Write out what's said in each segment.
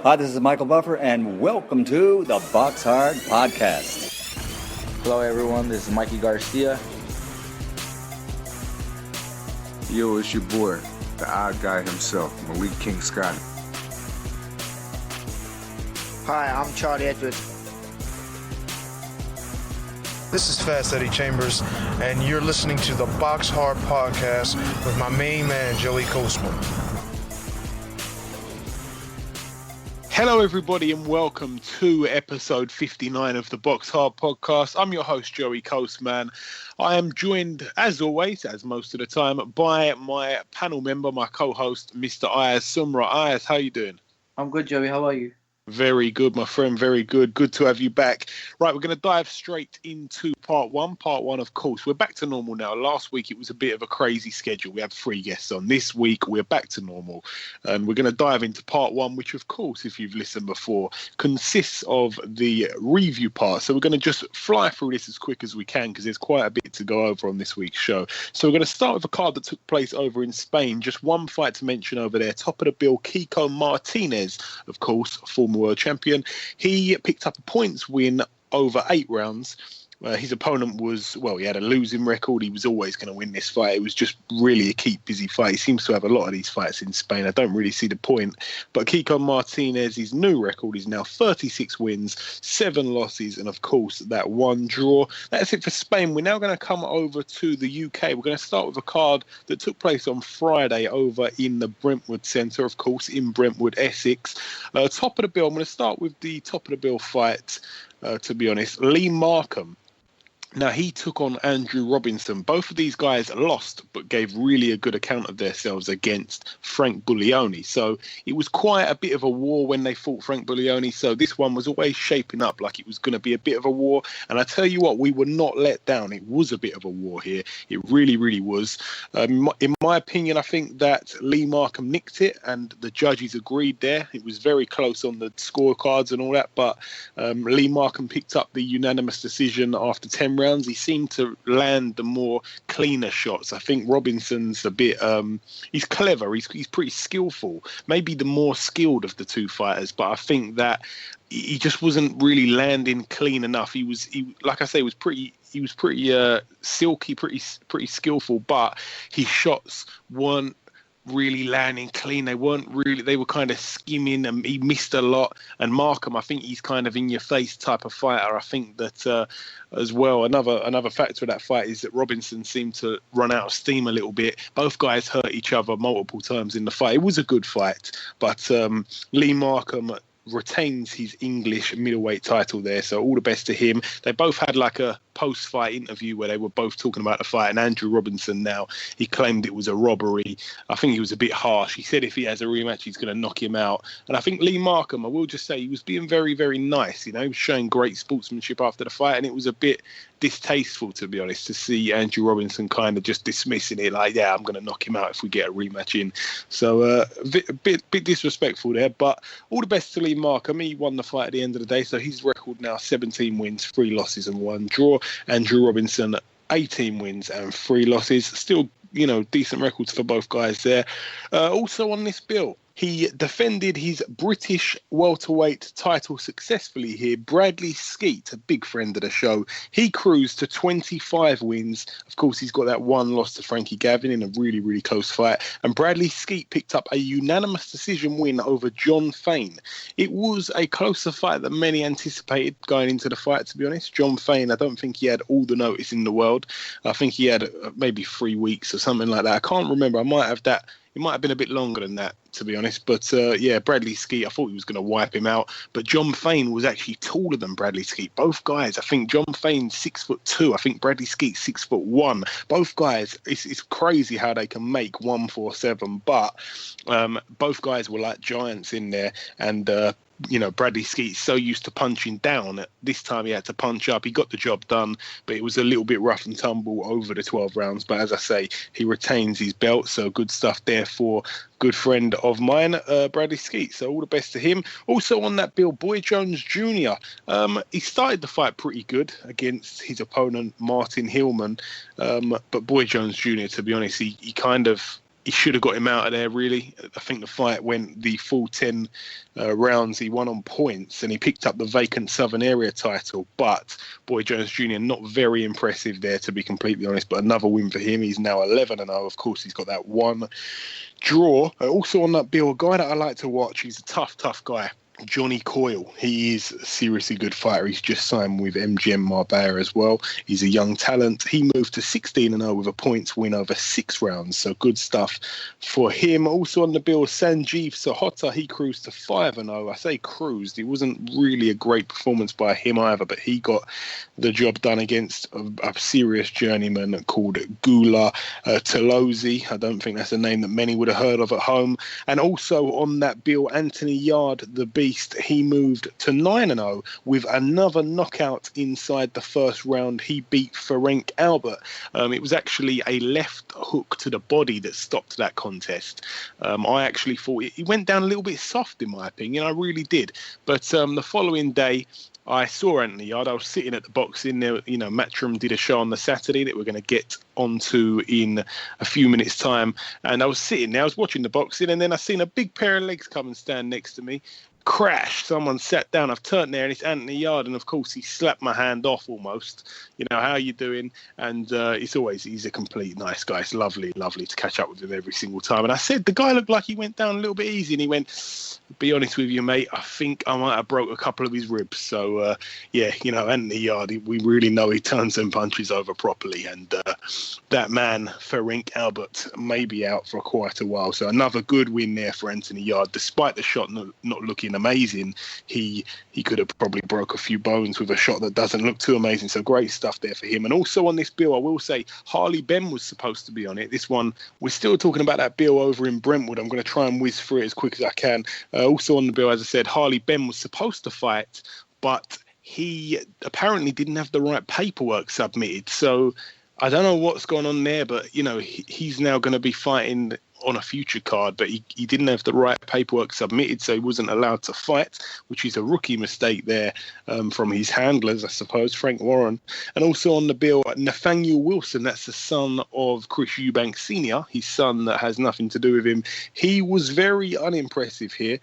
Hi, this is Michael Buffer, and welcome to the BoxHard Podcast. Hello, everyone. This is Mikey Garcia. Yo, it's your boy, the odd guy himself, Malik King Scott. Hi, I'm Charlie Edwards. This is Fast Eddie Chambers, and you're listening to the BoxHard Podcast with my main man, Joey Coastman. Hello, everybody, and welcome to episode 59 of the BoxHard Podcast. I'm your host, Joey Coastman. I am joined, as always, as most of the time, by my panel member, my co-host, Mr. Ayaz Sumra. Ayaz, how you doing? I'm good, Joey. How are you? Very good, my friend. Very good. Good to have you back. Right, we're going to dive straight into part one. Part one, of course, we're back to normal now. Last week, it was a bit of a crazy schedule. We had 3 guests on. This week, we're back to normal. And we're going to dive into part one, which, of course, if you've listened before, consists of the review part. So we're going to just fly through this as quick as we can because there's quite a bit to go over on this week's show. So we're going to start with a card that took place over in Spain. Just one fight to mention over there. Top of the bill, Kiko Martinez, of course, former world champion. He picked up a points win over 8 rounds. His opponent was, he had a losing record. He was always going to win this fight. It was just really a keep busy fight. He seems to have a lot of these fights in Spain. I don't really see the point. But Kiko Martinez's new record is now 36 wins, 7 losses, and of course that 1 draw. That's it for Spain. We're now going to come over to the UK. We're going to start with a card that took place on Friday over in the Brentwood Centre, of course, in Brentwood, Essex. Top of the bill, I'm going to start with the top of the bill fight, to be honest. Lee Markham. Now, he took on Andrew Robinson. Both of these guys lost, but gave really a good account of themselves against Frank Buglioni. So it was quite a bit of a war when they fought Frank Buglioni. So this one was always shaping up like it was going to be a bit of a war. And I tell you what, we were not let down. It was a bit of a war here. It really, really was. In my opinion, I think that Lee Markham nicked it and the judges agreed there. It was very close on the scorecards and all that. But Lee Markham picked up the unanimous decision after 10 rounds. He seemed to land the more cleaner shots. I think Robinson's a bit he's clever, he's pretty skillful, maybe the more skilled of the two fighters, but I think that he just wasn't really landing clean enough. He like I say, was pretty silky, pretty skillful, but his shots weren't really landing clean. They were kind of skimming, and he missed a lot. And Markham, I think he's kind of in your face type of fighter. I think that as well, another factor of that fight is that Robinson seemed to run out of steam a little bit. Both guys hurt each other multiple times in the fight. It was a good fight, but Lee Markham retains his English middleweight title there, so all the best to him. They both had like a post-fight interview where they were both talking about the fight, and Andrew Robinson now, he claimed it was a robbery. I think he was a bit harsh. He said if he has a rematch, he's going to knock him out. And I think Lee Markham, I will just say, he was being very, very nice. He was showing great sportsmanship after the fight, and it was a bit distasteful, to be honest, to see Andrew Robinson kind of just dismissing it like, yeah, I'm going to knock him out if we get a rematch in. So a bit disrespectful there, but all the best to Lee Markham. He won the fight at the end of the day, so his record now 17 wins, 3 losses and 1 draw. Andrew Robinson, 18 wins and 3 losses. Still, decent records for both guys there. Also on this bill, he defended his British welterweight title successfully here. Bradley Skeet, a big friend of the show, he cruised to 25 wins. Of course, he's got that 1 loss to Frankie Gavin in a really, really close fight. And Bradley Skeet picked up a unanimous decision win over John Fain. It was a closer fight than many anticipated going into the fight, to be honest. John Fain, I don't think he had all the notice in the world. I think he had maybe 3 weeks or something like that. I can't remember. I might have that. It might have been a bit longer than that, to be honest. But, Bradley Skeet, I thought he was going to wipe him out. But John Fain was actually taller than Bradley Skeet. Both guys, I think John Fain's 6'2". I think Bradley Skeet's 6'1". Both guys, it's crazy how they can make 147. But both guys were like giants in there. And Bradley Skeet's so used to punching down. This time he had to punch up. He got the job done, but it was a little bit rough and tumble over the 12 rounds. But as I say, he retains his belt, so good stuff there for good friend of mine, Bradley Skeet. So all the best to him. Also on that bill, Boy Jones Jr. He started the fight pretty good against his opponent, Martin Hillman. But Boy Jones Jr., to be honest, he he should have got him out of there, really. I think the fight went the full 10 rounds. He won on points, and he picked up the vacant Southern Area title. But Boy Jones Jr. not very impressive there, to be completely honest. But another win for him. He's now 11-0. Of course, he's got that one draw. Also on that bill, a guy that I like to watch. He's a tough guy. Johnny Coyle. He is a seriously good fighter. He's just signed with MGM Marbella as well. He's a young talent. He moved to 16-0 with a points win over 6 rounds. So good stuff for him. Also on the bill, Sanjeev Sahota. He cruised to 5-0. I say cruised. It wasn't really a great performance by him either, but he got the job done against a serious journeyman called Gula Tolosi. I don't think that's a name that many would have heard of at home. And also on that bill, Anthony Yard, the Beast. He moved to 9-0 with another knockout inside the first round. He beat Ferenc Albert. It was actually a left hook to the body that stopped that contest. I actually thought he went down a little bit soft, in my opinion. I really did. But the following day, I saw Anthony Yard. I was sitting at the boxing there. Matchroom did a show on the Saturday that we're going to get onto in a few minutes' time. And I was sitting there. I was watching the boxing, and then I seen a big pair of legs come and stand next to me. Crash. Someone sat down. I've turned there, and it's Anthony Yard, and of course he slapped my hand off almost. How are you doing? And he's a complete nice guy. It's lovely to catch up with him every single time. And I said the guy looked like he went down a little bit easy, and he went, be honest with you, mate, I think I might have broke a couple of his ribs. So Anthony Yard, we really know he turns them punches over properly, and that man Ferenc Albert may be out for quite a while. So another good win there for Anthony Yard, despite the shot not looking amazing. He could have probably broke a few bones with a shot that doesn't look too amazing. So great stuff there for him. And also on this bill, I will say Harley Ben was supposed to be on it. This one, we're still talking about that bill over in Brentwood. I'm going to try and whiz through it as quick as I can. Also on the bill, as I said, Harley Ben was supposed to fight, but he apparently didn't have the right paperwork submitted. So I don't know what's going on there, but he's now going to be fighting on a future card, but he didn't have the right paperwork submitted, so he wasn't allowed to fight, which is a rookie mistake there from his handlers, I suppose, Frank Warren. And also on the bill, Nathaniel Wilson, that's the son of Chris Eubanks Sr., his son that has nothing to do with him. He was very unimpressive here.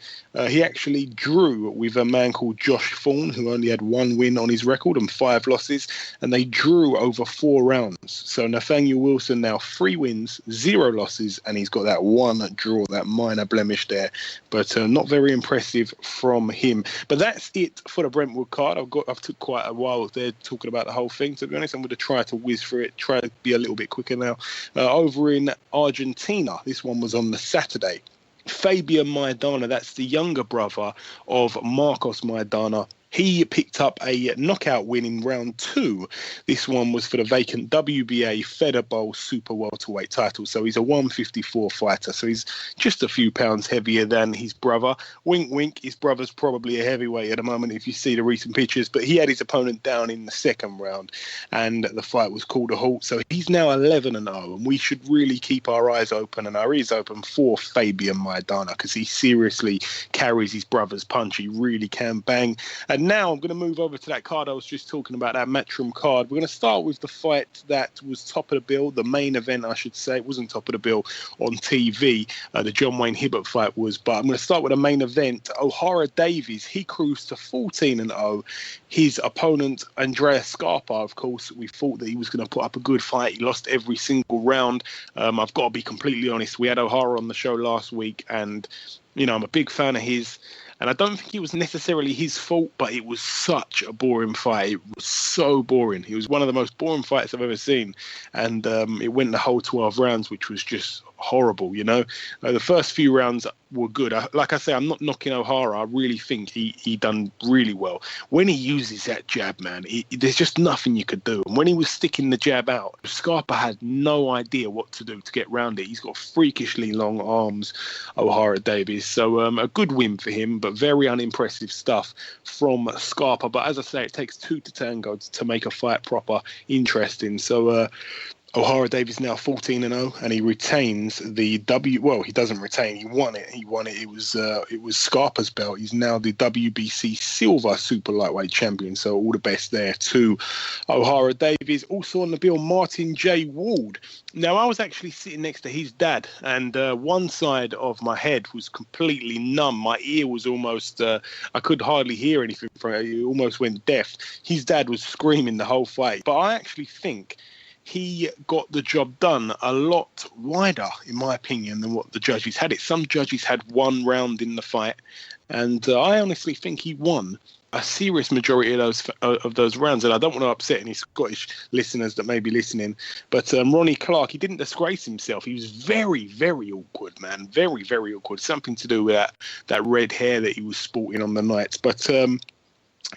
He actually drew with a man called Josh Thorne, who only had 1 win on his record and 5 losses, and they drew over 4 rounds. So Nathaniel Wilson now 3 wins, 0 losses, and he's got that 1 draw, that minor blemish there, but not very impressive from him. But that's it for the Brentwood card. I've took quite a while there talking about the whole thing, to be honest. I'm going to try to whiz through it, try to be a little bit quicker now. Over in Argentina, this one was on the Saturday. Fabian Maidana, that's the younger brother of Marcos Maidana. He picked up a knockout win in round 2. This one was for the vacant WBA Feather Bowl Super Welterweight title. So he's a 154 fighter. So he's just a few pounds heavier than his brother. Wink, wink. His brother's probably a heavyweight at the moment if you see the recent pictures. But he had his opponent down in the second round, and the fight was called a halt. So he's now 11-0, and we should really keep our eyes open and our ears open for Fabian Maidana, because he seriously carries his brother's punch. He really can bang. And now I'm going to move over to that card I was just talking about, that Matchroom card. We're going to start with the fight that was top of the bill, the main event, I should say. It wasn't top of the bill on TV. The John Wayne Hibbert fight was, but I'm going to start with the main event. O'Hara Davies, he cruised to 14-0. His opponent, Andrea Scarpa, of course, we thought that he was going to put up a good fight. He lost every single round. I've got to be completely honest. We had O'Hara on the show last week, and, I'm a big fan of his. And I don't think it was necessarily his fault, but it was such a boring fight. It was so boring. It was one of the most boring fights I've ever seen. And it went the whole 12 rounds, which was just horrible, The first few rounds were good. Like I say, I'm not knocking O'Hara. I really think he done really well. When he uses that jab, man, there's just nothing you could do. And when he was sticking the jab out, Scarpa had no idea what to do to get round it. He's got freakishly long arms, O'Hara Davies. So a good win for him, but very unimpressive stuff from Scarpa. But as I say, it takes 2 to tango to make a fight proper interesting. So O'Hara Davies now 14-0, and he retains the Well, he doesn't retain. He won it. It was Scarpa's belt. He's now the WBC Silver Super Lightweight Champion. So all the best there to O'Hara Davies. Also on the bill, Martin J. Ward. Now, I was actually sitting next to his dad, and one side of my head was completely numb. My ear was almost, I could hardly hear anything from it. It almost went deaf. His dad was screaming the whole fight. But I actually think he got the job done a lot wider, in my opinion, than what the judges had it. Some judges had one round in the fight, and I honestly think he won a serious majority of those rounds. And I don't want to upset any Scottish listeners that may be listening, but Ronnie Clark, he didn't disgrace himself. He was very, very awkward, man. Very, very awkward. Something to do with that red hair that he was sporting on the night. But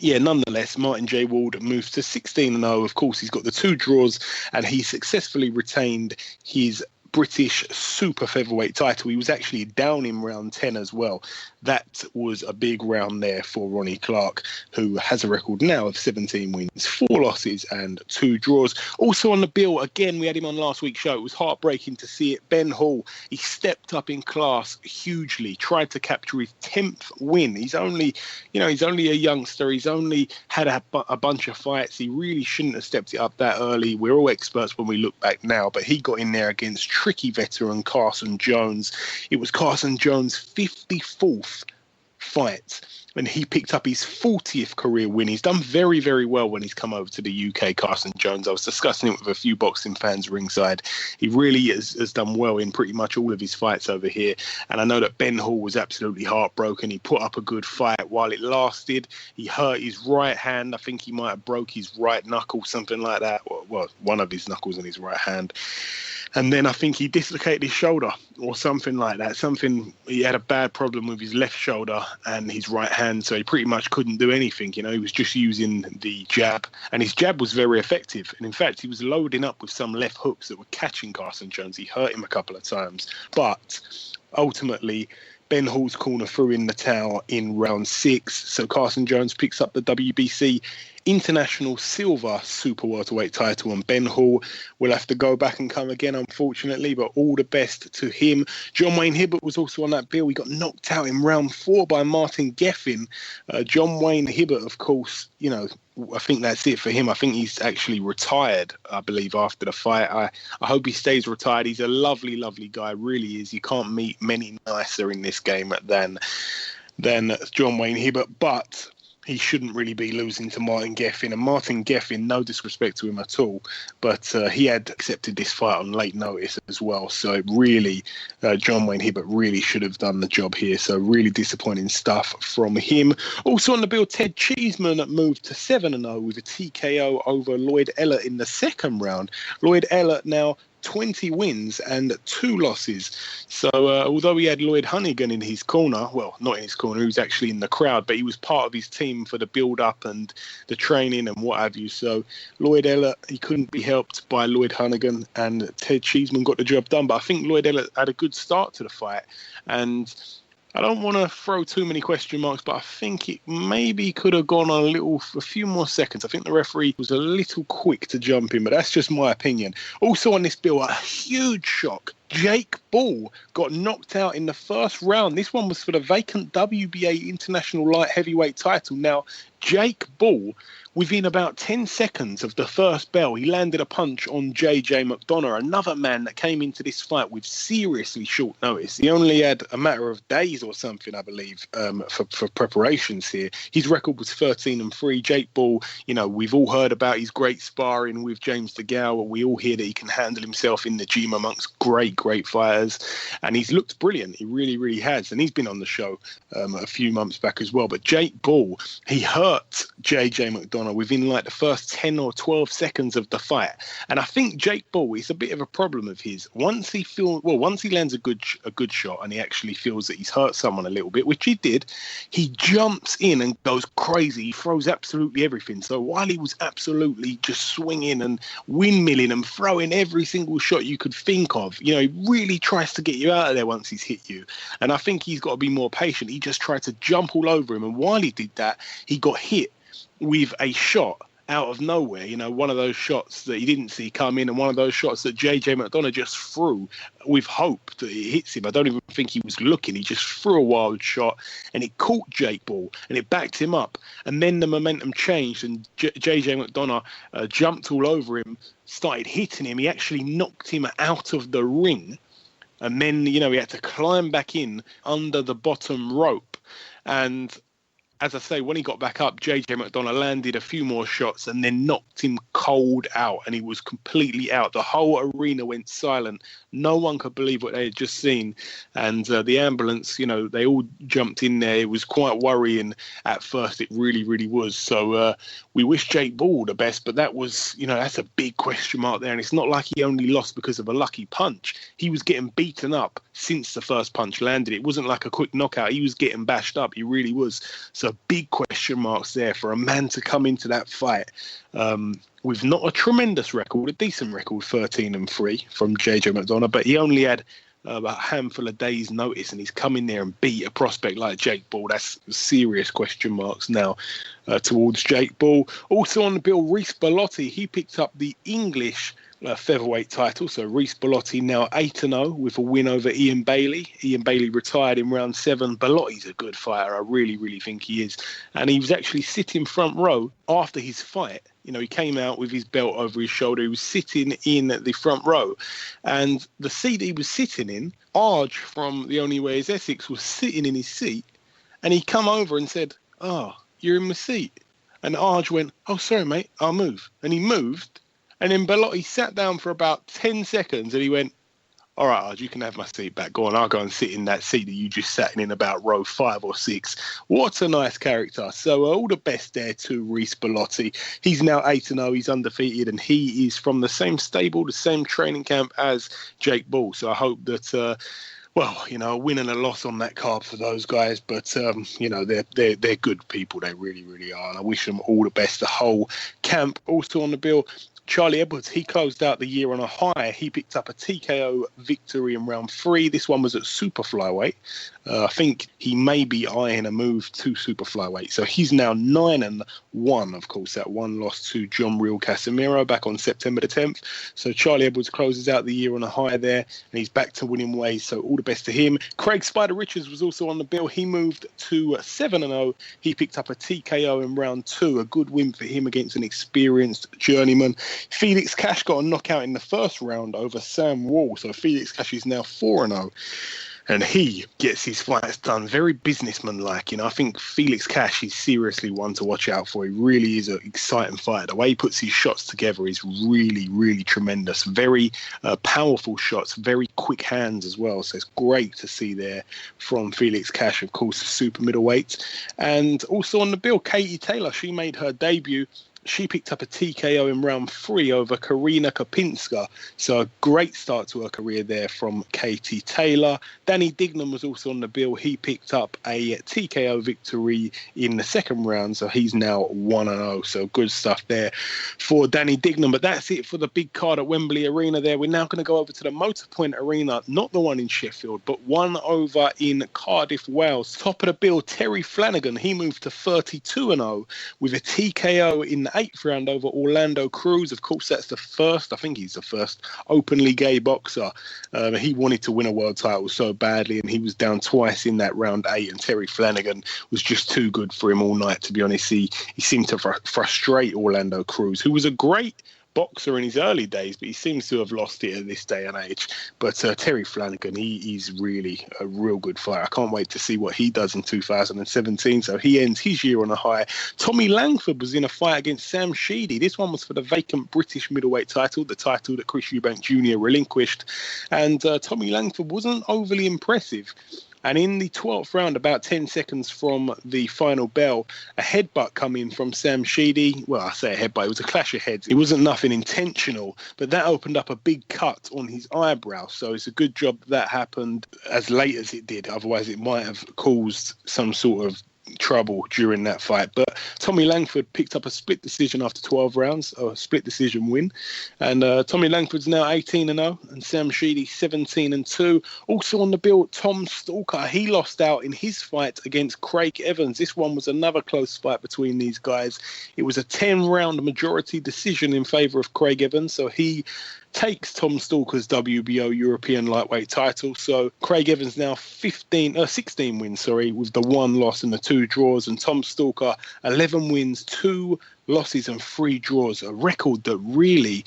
yeah, nonetheless, Martin J. Ward moves to 16-0. Of course, he's got the 2 draws, and he successfully retained his British super featherweight title. He was actually down in round 10 as well. That was a big round there for Ronnie Clark, who has a record now of 17 wins, 4 losses and 2 draws. Also on the bill, again, we had him on last week's show. It was heartbreaking to see it. Ben Hall, he stepped up in class hugely, tried to capture his 10th win. He's only a youngster. He's only had a bunch of fights. He really shouldn't have stepped it up that early. We're all experts when we look back now, but he got in there against tricky veteran Carson Jones. It was Carson Jones' 54th fight, and he picked up his 40th career win. He's done very, very well when he's come over to the UK, Carson Jones. I was discussing it with a few boxing fans ringside. He really has done well in pretty much all of his fights over here, and I know that Ben Hall was absolutely heartbroken. He put up a good fight while it lasted. He hurt his right hand. I think he might have broke his right knuckle, something like that. Well, one of his knuckles in his right hand. And then I think he dislocated his shoulder or something like that. He had a bad problem with his left shoulder and his right hand, so he pretty much couldn't do anything. He was just using the jab, and his jab was very effective. And in fact, he was loading up with some left hooks that were catching Carson Jones. He hurt him a couple of times, but ultimately Ben Hall's corner threw in the towel in round 6. So Carson Jones picks up the WBC International Silver Super Welterweight title, and Ben Hall will have to go back and come again, unfortunately, but all the best to him. John Wayne Hibbert was also on that bill. He got knocked out in round 4 by Martin Geffen. John Wayne Hibbert, of course, I think that's it for him. I think he's actually retired, I believe, after the fight. I hope he stays retired. He's a lovely, lovely guy, really is. You can't meet many nicer in this game than John Wayne Hibbert, but he shouldn't really be losing to Martin Geffen. And Martin Geffen, no disrespect to him at all, but he had accepted this fight on late notice as well. So really, John Wayne Hibbert really should have done the job here. So really disappointing stuff from him. Also on the bill, Ted Cheeseman moved to 7-0 with a TKO over Lloyd Ellert in the second round. Lloyd Ellert now 20 wins and 2 losses. So although he had Lloyd Hunnigan in his corner, well, not in his corner, he was actually in the crowd, but he was part of his team for the build-up and the training and what have you. So Lloyd Ellert, he couldn't be helped by Lloyd Hunnigan, and Ted Cheeseman got the job done. But I think Lloyd Ellert had a good start to the fight, and I don't want to throw too many question marks, but I think it maybe could have gone on a few more seconds. I think the referee was a little quick to jump in, but that's just my opinion. Also on this bill, a huge shock. Jake Bull got knocked out in the first round. This one was for the vacant WBA International Light Heavyweight title. Now, Jake Bull, within about 10 seconds of the first bell, he landed a punch on JJ McDonough, another man that came into this fight with seriously short notice. He only had a matter of days or something, I believe, for preparations here. His record was 13-3. Jake Bull, we've all heard about his great sparring with James DeGale. We all hear that he can handle himself in the gym amongst great fighters, and he's looked brilliant. He really, really has, and he's been on the show a few months back as well. But Jake Bull, he hurt JJ McDonough within like the first 10 or 12 seconds of the fight, and I think Jake Bull, it's a bit of a problem of his. Once he lands a good shot and he actually feels that he's hurt someone a little bit, which he did, he jumps in and goes crazy. He throws absolutely everything. So while he was absolutely just swinging and windmilling and throwing every single shot you could think of, he really tries to get you out of there once he's hit you. And I think he's got to be more patient. He just tried to jump all over him. And while he did that, he got hit with a shot out of nowhere. You know, one of those shots that he didn't see come in, and one of those shots that JJ McDonough just threw with hope that it hits him. I don't even think he was looking. He just threw a wild shot, and it caught Jake Ball, and it backed him up. And then the momentum changed, and JJ McDonough jumped all over him, started hitting him. He actually knocked him out of the ring. And then, you know, he had to climb back in under the bottom rope. And as I say, when he got back up, JJ McDonough landed a few more shots and then knocked him cold out, and he was completely out. The whole arena went silent. No one could believe what they had just seen. And the ambulance, you know, they all jumped in there. It was quite worrying at first. It really, really was. So we wish Jake Ball the best, but that was, you know, that's a big question mark there. And it's not like he only lost because of a lucky punch. He was getting beaten up since the first punch landed. It wasn't like a quick knockout. He was getting bashed up. He really was. So big question marks there for a man to come into that fight with not a tremendous record, a decent record, 13-3 from JJ McDonough, but he only had about a handful of days' notice, and he's come in there and beat a prospect like Jake Ball. That's serious question marks now towards Jake Ball. Also on the bill, Reece Bellotti. He picked up the English featherweight title. So Reece Bellotti now 8-0 with a win over Ian Bailey. Ian Bailey retired in round 7. Bellotti's a good fighter. I really, really think he is. And he was actually sitting front row after his fight. You know, he came out with his belt over his shoulder. He was sitting in the front row. And the seat he was sitting in, Arj from The Only Way is Essex was sitting in his seat. And he come over and said, "Oh, you're in my seat." And Arj went, "Oh, sorry, mate, I'll move." And he moved. And then Bellotti sat down for about 10 seconds and he went, "All right, Arj, you can have my seat back. Go on, I'll go and sit in that seat that you just sat in about row 5 or 6. What a nice character. So all the best there to Reece Bellotti. He's now 8-0. He's undefeated, and he is from the same stable, the same training camp as Jake Ball. So I hope that... well, you know, a win and a loss on that card for those guys, but you know, they're good people. They really, really are, and I wish them all the best. The whole camp. Also on the bill, Charlie Edwards. He closed out the year on a high. He picked up a TKO victory in round 3. This one was at super flyweight. I think he may be eyeing a move to super flyweight. So he's now 9-1. Of course, that one loss to John Real Casemiro back on September the 10th. So Charlie Edwards closes out the year on a high there, and he's back to winning ways. So all the best to him. Craig Spider Richards was also on the bill. He moved to 7-0. He picked up a TKO in round 2. A good win for him against an experienced journeyman. Felix Cash got a knockout in the first round over Sam Wall. So Felix Cash is now 4-0. And he gets his fights done very businessman-like. You know, I think Felix Cash is seriously one to watch out for. He really is an exciting fighter. The way he puts his shots together is really, really tremendous. Very powerful shots, very quick hands as well. So it's great to see there from Felix Cash, of course, super middleweight. And also on the bill, Katie Taylor, she made her debut. She picked up a TKO in round 3 over Karina Kopinska. So a great start to her career there from Katie Taylor. Danny Dignam was also on the bill. He picked up a TKO victory in the second round. So he's now 1-0. So good stuff there for Danny Dignam. But that's it for the big card at Wembley Arena there. We're now going to go over to the Motorpoint Arena, not the one in Sheffield, but one over in Cardiff, Wales. Top of the bill, Terry Flanagan. He moved to 32-0 with a TKO in the 8th round over Orlando Cruz. Of course, that's the first, I think he's the first openly gay boxer. He wanted to win a world title so badly, and he was down twice in that round 8, and Terry Flanagan was just too good for him all night, to be honest. He seemed to frustrate Orlando Cruz, who was a great boxer in his early days, but he seems to have lost it at this day and age. But Terry Flanagan, he's really a real good fighter. I can't wait to see what he does in 2017. So he ends his year on a high. Tommy Langford was in a fight against Sam Sheedy. This one was for the vacant British middleweight title, the title that Chris Eubank Jr. relinquished. And Tommy Langford wasn't overly impressive. And in the 12th round, about 10 seconds from the final bell, a headbutt come in from Sam Sheedy. Well, I say a headbutt, it was a clash of heads. It wasn't nothing intentional, but that opened up a big cut on his eyebrow. So it's a good job that happened as late as it did. Otherwise, it might have caused some sort of trouble during that fight. But Tommy Langford picked up a split decision after 12 rounds, or a split decision win. And Tommy Langford's now 18-0, and Sam Sheedy 17-2. Also on the bill, Tom Stalker. He lost out in his fight against Craig Evans. This one was another close fight between these guys. It was a 10-round majority decision in favour of Craig Evans, so he takes Tom Stalker's WBO European lightweight title. So Craig Evans now 16 wins, with the 1 loss and the 2 draws, and Tom Stalker 11 wins, 2 losses and 3 draws, a record that really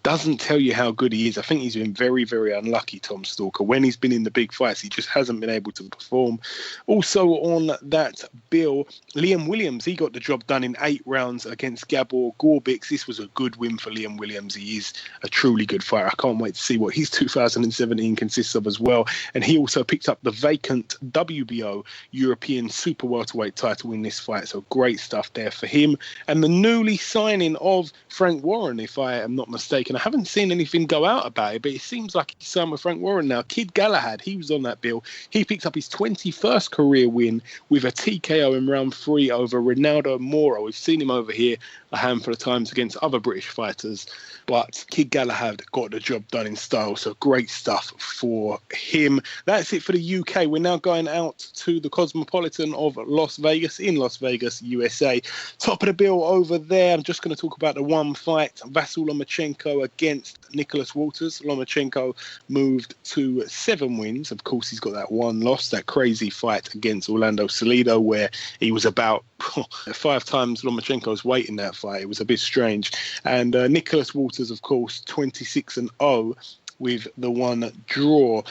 doesn't tell you how good he is. I think he's been very, very unlucky, Tom Stalker. When he's been in the big fights, he just hasn't been able to perform. Also on that bill, Liam Williams, he got the job done in 8 rounds against Gabor Gorbix. This was a good win for Liam Williams. He is a truly good fighter. I can't wait to see what his 2017 consists of as well. And he also picked up the vacant WBO European super welterweight title in this fight. So great stuff there for him. And the newly signing of Frank Warren, if I am not mistaken. I haven't seen anything go out about it, but it seems like he's signed with Frank Warren now. Kid Galahad, he was on that bill. He picked up his 21st career win with a TKO in round 3 over Ronaldo Moro. We've seen him over here a handful of times against other British fighters, but Kid Galahad got the job done in style, so great stuff for him. That's it for the UK. We're now going out to the Cosmopolitan of Las Vegas, in Las Vegas, USA. Top of the bill over there, I'm just going to talk about the one fight, Vasyl Lomachenko against Nicholas Walters. Lomachenko moved to 7 wins. Of course, he's got that 1 loss, that crazy fight against Orlando Salido, where he was about 5 times Lomachenko's weight in that fight. It was a bit strange. And Nicholas Walters, of course, 26-0 with the 1 draw.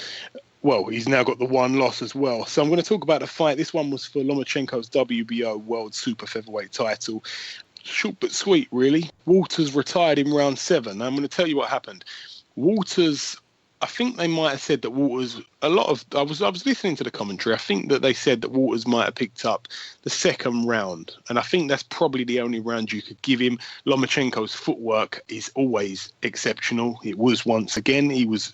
Well, he's now got the 1 loss as well. So I'm going to talk about the fight. This one was for Lomachenko's WBO World Super Featherweight title. Short but sweet, really. Walters retired in round 7. I'm going to tell you what happened. Walters, I think they might have said that Walters, I was listening to the commentary. I think that they said that Walters might have picked up the 2nd round. And I think that's probably the only round you could give him. Lomachenko's footwork is always exceptional. It was once again. He was,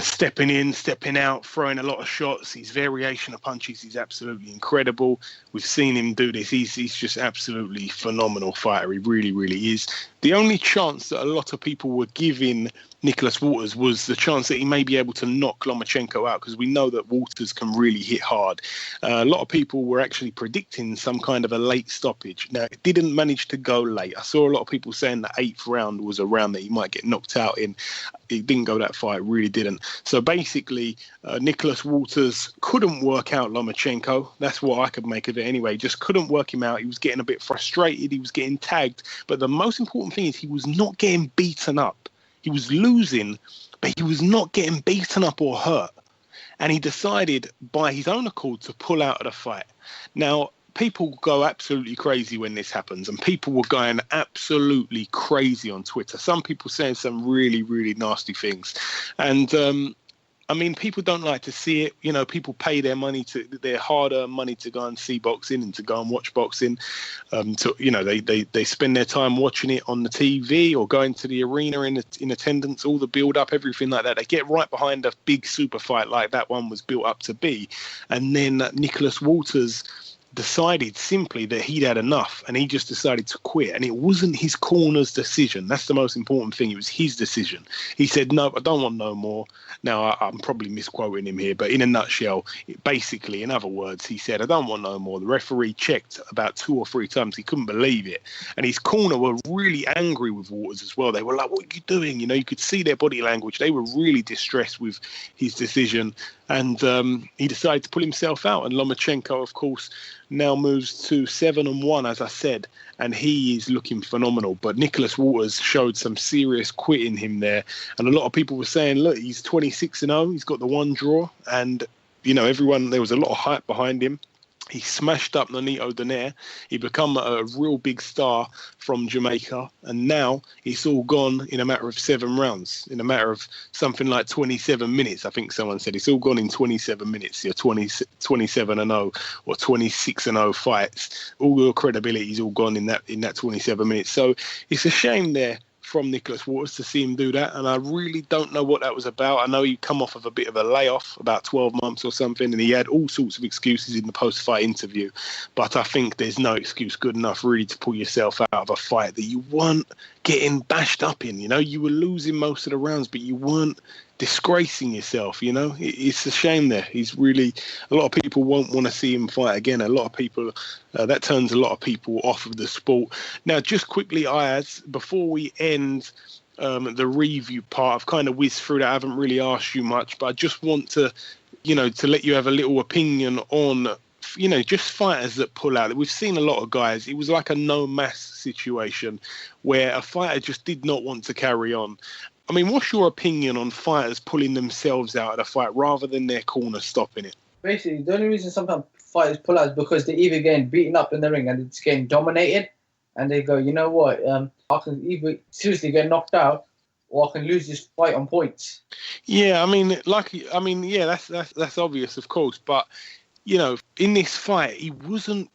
stepping in, stepping out, throwing a lot of shots. His variation of punches is absolutely incredible. We've seen him do this. He's just absolutely phenomenal fighter. He really, really is. The only chance that a lot of people were giving Nicholas Walters was the chance that he may be able to knock Lomachenko out, because we know that Walters can really hit hard. A lot of people were actually predicting some kind of a late stoppage. Now, it didn't manage to go late. I saw a lot of people saying the 8th round was a round that he might get knocked out in. It didn't go that far. It really didn't. So basically, Nicholas Walters couldn't work out Lomachenko. That's what I could make of it anyway. He just couldn't work him out. He was getting a bit frustrated. He was getting tagged. But the most important thing is he was not getting beaten up. He was losing, but he was not getting beaten up or hurt. And he decided by his own accord to pull out of the fight. Now, people go absolutely crazy when this happens, and people were going absolutely crazy on Twitter. Some people saying some really, really nasty things. And, people don't like to see it. People pay their hard-earned money to go and see boxing and to go and watch boxing. They spend their time watching it on the TV or going to the arena in attendance, all the build-up, everything like that. They get right behind a big super fight like that one was built up to be. And then Nicholas Walters decided simply that he'd had enough, and he just decided to quit. And it wasn't his corner's decision. That's the most important thing. It was his decision. He said, no, I don't want no more. Now, I'm probably misquoting him here, but in a nutshell, basically, in other words, he said, I don't want no more. The referee checked about 2 or 3 times. He couldn't believe it. And his corner were really angry with Walters as well. They were like, what are you doing? You could see their body language. They were really distressed with his decision. And he decided to pull himself out. And Lomachenko, of course, now moves to 7-1, as I said, and he is looking phenomenal. But Nicholas Walters showed some serious quit in him there. And a lot of people were saying, look, he's 26-0. He's got the 1 draw. And, there was a lot of hype behind him. He smashed up Nonito Donaire. He become a real big star from Jamaica. And now it's all gone in a matter of 7 rounds, in a matter of something like 27 minutes. I think someone said it's all gone in 27 minutes. Your 27-0 or 26-0 fights. All your credibility is all gone in that 27 minutes. So it's a shame there from Nicholas Waters to see him do that, and I really don't know what that was about. I know he'd come off of a bit of a layoff, about 12 months or something, and he had all sorts of excuses in the post-fight interview, but I think there's no excuse good enough really to pull yourself out of a fight that you weren't getting bashed up in. You know, you were losing most of the rounds, but you weren't disgracing yourself. You know, it's a shame there. He's really, a lot of people won't want to see him fight again. A lot of people, that turns a lot of people off of the sport. Now, just quickly, Ayaz, before we end the review part, I've kind of whizzed through that. I haven't really asked you much, but I just want to, to let you have a little opinion on, just fighters that pull out. We've seen a lot of guys. It was like a no-mass situation where a fighter just did not want to carry on. I mean, what's your opinion on fighters pulling themselves out of the fight rather than their corner stopping it? Basically, the only reason sometimes fighters pull out is because they're either getting beaten up in the ring and it's getting dominated, and they go, you know what, I can either seriously get knocked out or I can lose this fight on points. Yeah, that's obvious, of course, but in this fight, he wasn't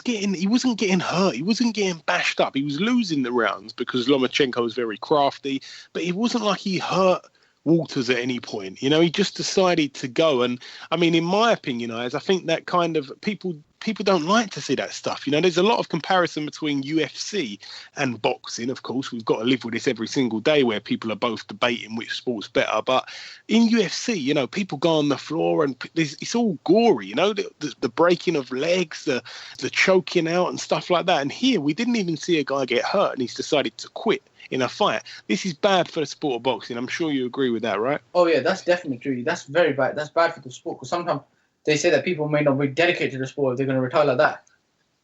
getting hurt. He wasn't getting bashed up. He was losing the rounds because Lomachenko was very crafty, but it wasn't like he hurt Waters at any point. He just decided to go. And I mean, in my opinion, I think that kind of people don't like to see that stuff. There's a lot of comparison between UFC and boxing. Of course, we've got to live with this every single day where people are both debating which sport's better. But in UFC, people go on the floor and it's all gory, the breaking of legs, the choking out and stuff like that. And here we didn't even see a guy get hurt and he's decided to quit in a fight. This is bad for the sport of boxing. I'm sure you agree with that, right? Oh, yeah, that's definitely true. That's very bad. That's bad for the sport because sometimes they say that people may not be dedicated to the sport if they're going to retire like that.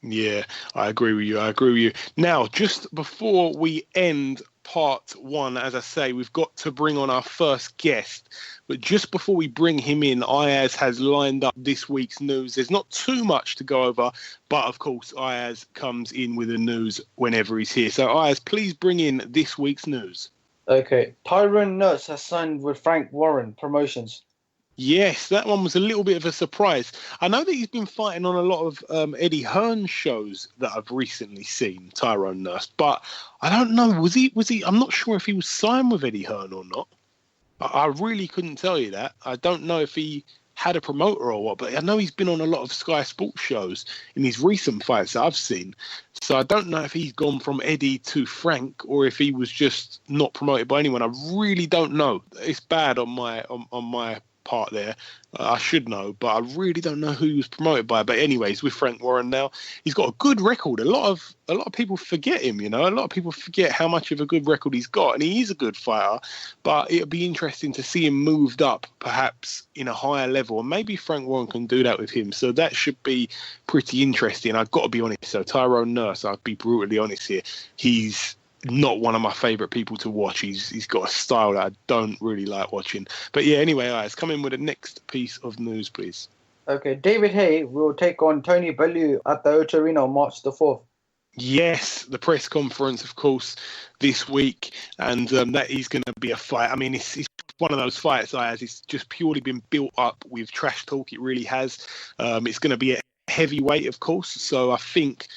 Yeah, I agree with you. Now, just before we end part one, as I say, we've got to bring on our first guest. But just before we bring him in, Ayaz has lined up this week's news. There's not too much to go over, but of course, Ayaz comes in with the news whenever he's here. So, Ayaz, please bring in this week's news. Okay. Tyrone Nurse has signed with Frank Warren Promotions. Yes, that one was a little bit of a surprise. I know that he's been fighting on a lot of Eddie Hearn shows that I've recently seen, Tyrone Nurse, but I don't know, was he? I'm not sure if he was signed with Eddie Hearn or not. I really couldn't tell you that. I don't know if he had a promoter or what, but I know he's been on a lot of Sky Sports shows in his recent fights that I've seen. So I don't know if he's gone from Eddie to Frank or if he was just not promoted by anyone. I really don't know. It's bad on my part there. I should know, but I really don't know who he was promoted by. But anyways, with Frank Warren now, he's got a good record. A lot of people forget him, A lot of people forget how much of a good record he's got, and he is a good fighter. But it'll be interesting to see him moved up, perhaps in a higher level, and maybe Frank Warren can do that with him. So that should be pretty interesting. I've got to be honest. So Tyrone Nurse, I'll be brutally honest here. He's not one of my favourite people to watch. He's got a style that I don't really like watching. But yeah, anyway, let's come in with the next piece of news, please. Okay, David Haye will take on Tony Bellew at the O2 Arena on March the 4th. Yes, the press conference, of course, this week, and that is going to be a fight. I mean, it's one of those fights, it's just purely been built up with trash talk. It really has. It's going to be a heavyweight, of course, so I think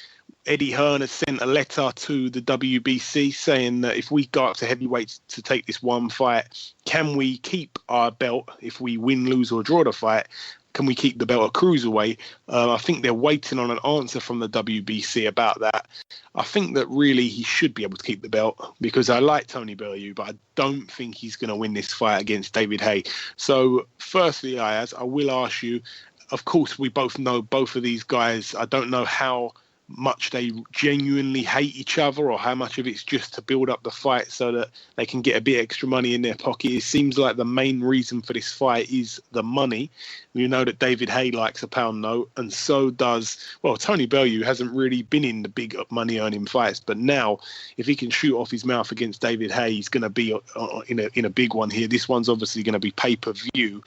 Eddie Hearn has sent a letter to the WBC saying that if we go up to heavyweight to take this one fight, can we keep our belt if we win, lose or draw the fight? Can we keep the belt at cruiserweight? I think they're waiting on an answer from the WBC about that. I think that really he should be able to keep the belt because I like Tony Bellew, but I don't think he's going to win this fight against David Haye. So firstly, Ayaz, I will ask you, of course, we both know both of these guys. I don't know how much they genuinely hate each other or how much of it's just to build up the fight so that they can get a bit extra money in their pocket. It seems like the main reason for this fight is the money. You know that David Haye likes a pound note, and so does, well, Tony Bellew hasn't really been in the big money earning fights, but now if he can shoot off his mouth against David Haye, he's going to be in a big one here. This one's obviously going to be pay-per-view.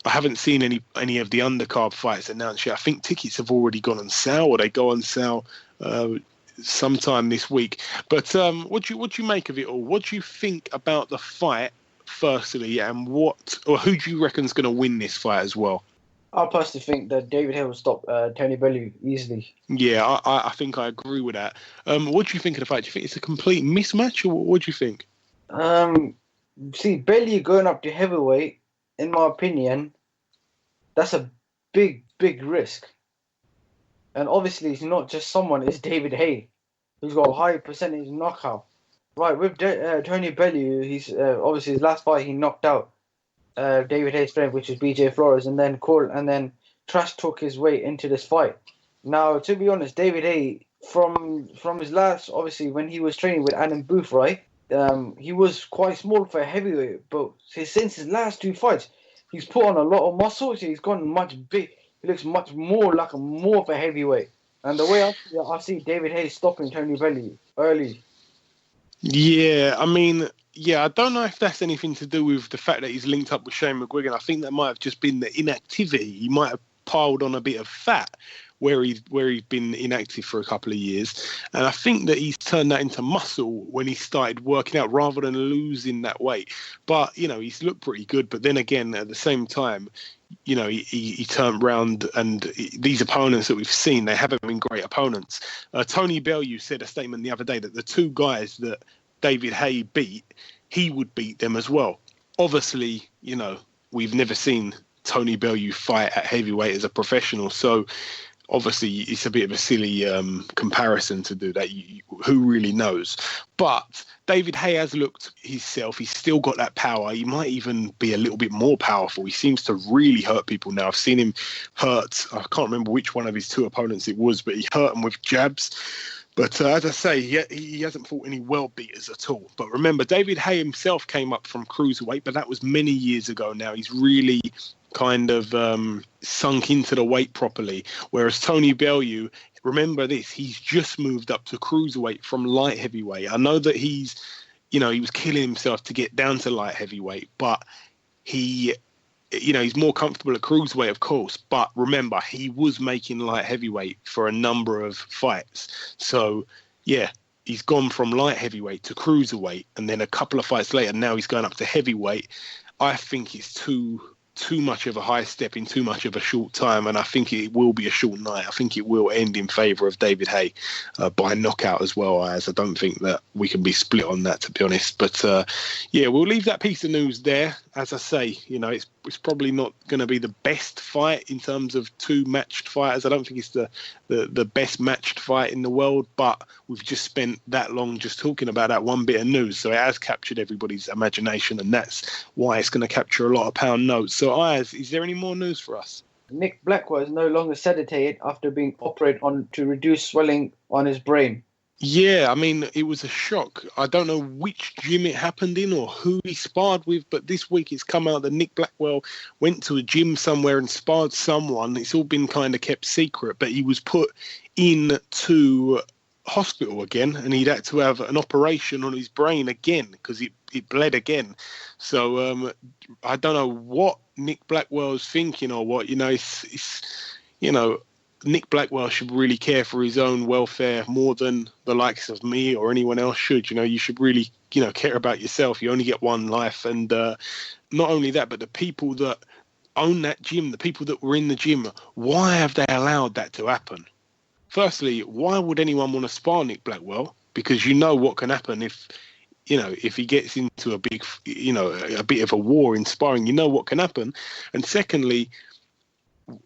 I haven't seen any of the undercard fights announced yet. I think tickets have already gone on sale, or they go on sale sometime this week. But what do you make of it all? What do you think about the fight, firstly, and who do you reckon is going to win this fight as well? I personally think that David Haye will stop Tony Bellew easily. Yeah, I think I agree with that. What do you think of the fight? Do you think it's a complete mismatch, or what do you think? See, Bellew going up to heavyweight, in my opinion, that's a big risk. And obviously, it's not just someone, it's David Haye, who's got a high percentage knockout. Right, with Tony Bellew, he's obviously his last fight, he knocked out David Haye's friend, which was BJ Flores, and then trash talk his way into this fight. Now, to be honest, David Haye, from his last, obviously, when he was training with Adam Booth, right, he was quite small for a heavyweight, but since his last 2 fights, he's put on a lot of muscle, so he's gone much big. He looks much more like more of a heavyweight. And the way I see David Haye stopping Tony Bellew early. Yeah, I mean, I don't know if that's anything to do with the fact that he's linked up with Shane McGuigan. I think that might have just been the inactivity. He might have piled on a bit of fat where he's been inactive for a couple of years. And I think that he's turned that into muscle when he started working out rather than losing that weight. But, he's looked pretty good. But then again, at the same time, he turned round, and these opponents that we've seen, they haven't been great opponents. Tony Bellew said a statement the other day that the 2 guys that David Haye beat, he would beat them as well. Obviously, we've never seen Tony Bellew fight at heavyweight as a professional, so obviously it's a bit of a silly comparison to do that. Who really knows? But David Haye has looked himself. He's still got that power. He might even be a little bit more powerful. He seems to really hurt people now. I've seen him hurt. I can't remember which one of his 2 opponents it was, but he hurt them with jabs. But as I say, he hasn't fought any world beaters at all. But remember, David Haye himself came up from cruiserweight, but that was many years ago now. He's really kind of sunk into the weight properly. Whereas Tony Bellew, remember this, he's just moved up to cruiserweight from light heavyweight. I know that he was killing himself to get down to light heavyweight, but he's more comfortable at cruiserweight, of course. But remember, he was making light heavyweight for a number of fights. So, yeah, he's gone from light heavyweight to cruiserweight, and then a couple of fights later, now he's going up to heavyweight. I think it's too much of a high step in too much of a short time, and I think it will be a short night. I think it will end in favour of David Haye by knockout as well, as I don't think that we can be split on that, to be honest. But we'll leave that piece of news there. As I say, it's probably not going to be the best fight in terms of 2 matched fighters. I don't think it's the best matched fight in the world, but we've just spent that long just talking about that one bit of news, so it has captured everybody's imagination, and that's why it's going to capture a lot of pound notes. So, Ayaz, is there any more news for us? Nick Blackwell is no longer sedated after being operated on to reduce swelling on his brain. Yeah, I mean, it was a shock. I don't know which gym it happened in or who he sparred with, but this week it's come out that Nick Blackwell went to a gym somewhere and sparred someone. It's all been kind of kept secret, but he was put into hospital again, and he'd had to have an operation on his brain again because it bled again. So I don't know what Nick Blackwell's thinking or what. Nick Blackwell should really care for his own welfare more than the likes of me or anyone else should. You should really, care about yourself. You only get one life. And not only that, but the people that own that gym, the people that were in the gym, why have they allowed that to happen? Firstly, why would anyone want to spar Nick Blackwell? Because what can happen if he gets into a big, a bit of a war in sparring, what can happen. And secondly,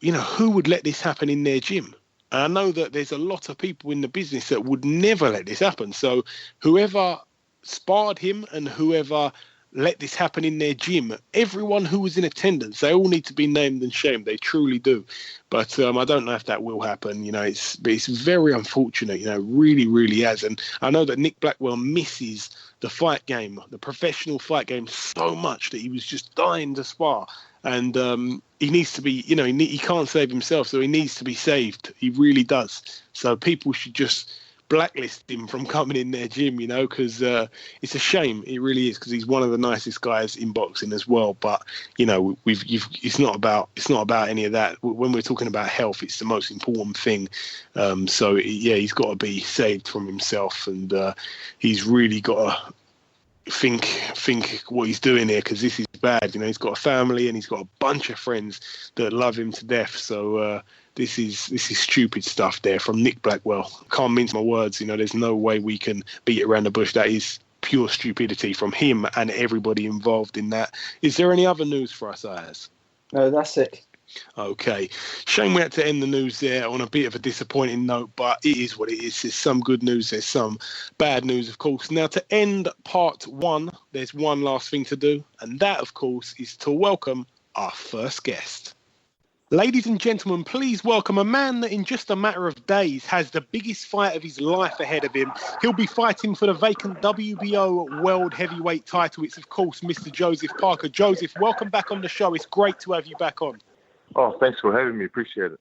who would let this happen in their gym? And I know that there's a lot of people in the business that would never let this happen. So whoever sparred him and whoever let this happen in their gym, everyone who was in attendance, they all need to be named and shamed. They truly do. But I don't know if that will happen. It's very unfortunate, really, really has. And I know that Nick Blackwell misses the fight game, the professional fight game so much that he was just dying to spar. And he needs to be, he can't save himself, so he needs to be saved. He really does. So people should just blacklist him from coming in their gym, because it's a shame. It really is, because he's one of the nicest guys in boxing as well. But it's not about any of that. When we're talking about health, it's the most important thing. So he's got to be saved from himself, and he's really got to think what he's doing here, because this is bad. He's got a family and he's got a bunch of friends that love him to death. So this is stupid stuff there from Nick Blackwell. Can't mince my words. There's no way we can beat it around the bush. That is pure stupidity from him and everybody involved in that. Is there any other news for us, Ayaz? No, that's it. Okay. Shame we had to end the news there on a bit of a disappointing note, but it is what it is. There's some good news, there's some bad news, of course. Now, to end part one, there's one last thing to do, and that, of course, is to welcome our first guest. Ladies and gentlemen, please welcome a man that in just a matter of days has the biggest fight of his life ahead of him. He'll be fighting for the vacant WBO World Heavyweight title. It's, of course, Mr. Joseph Parker. Joseph, welcome back on the show. It's great to have you back on. Oh, thanks for having me. Appreciate it.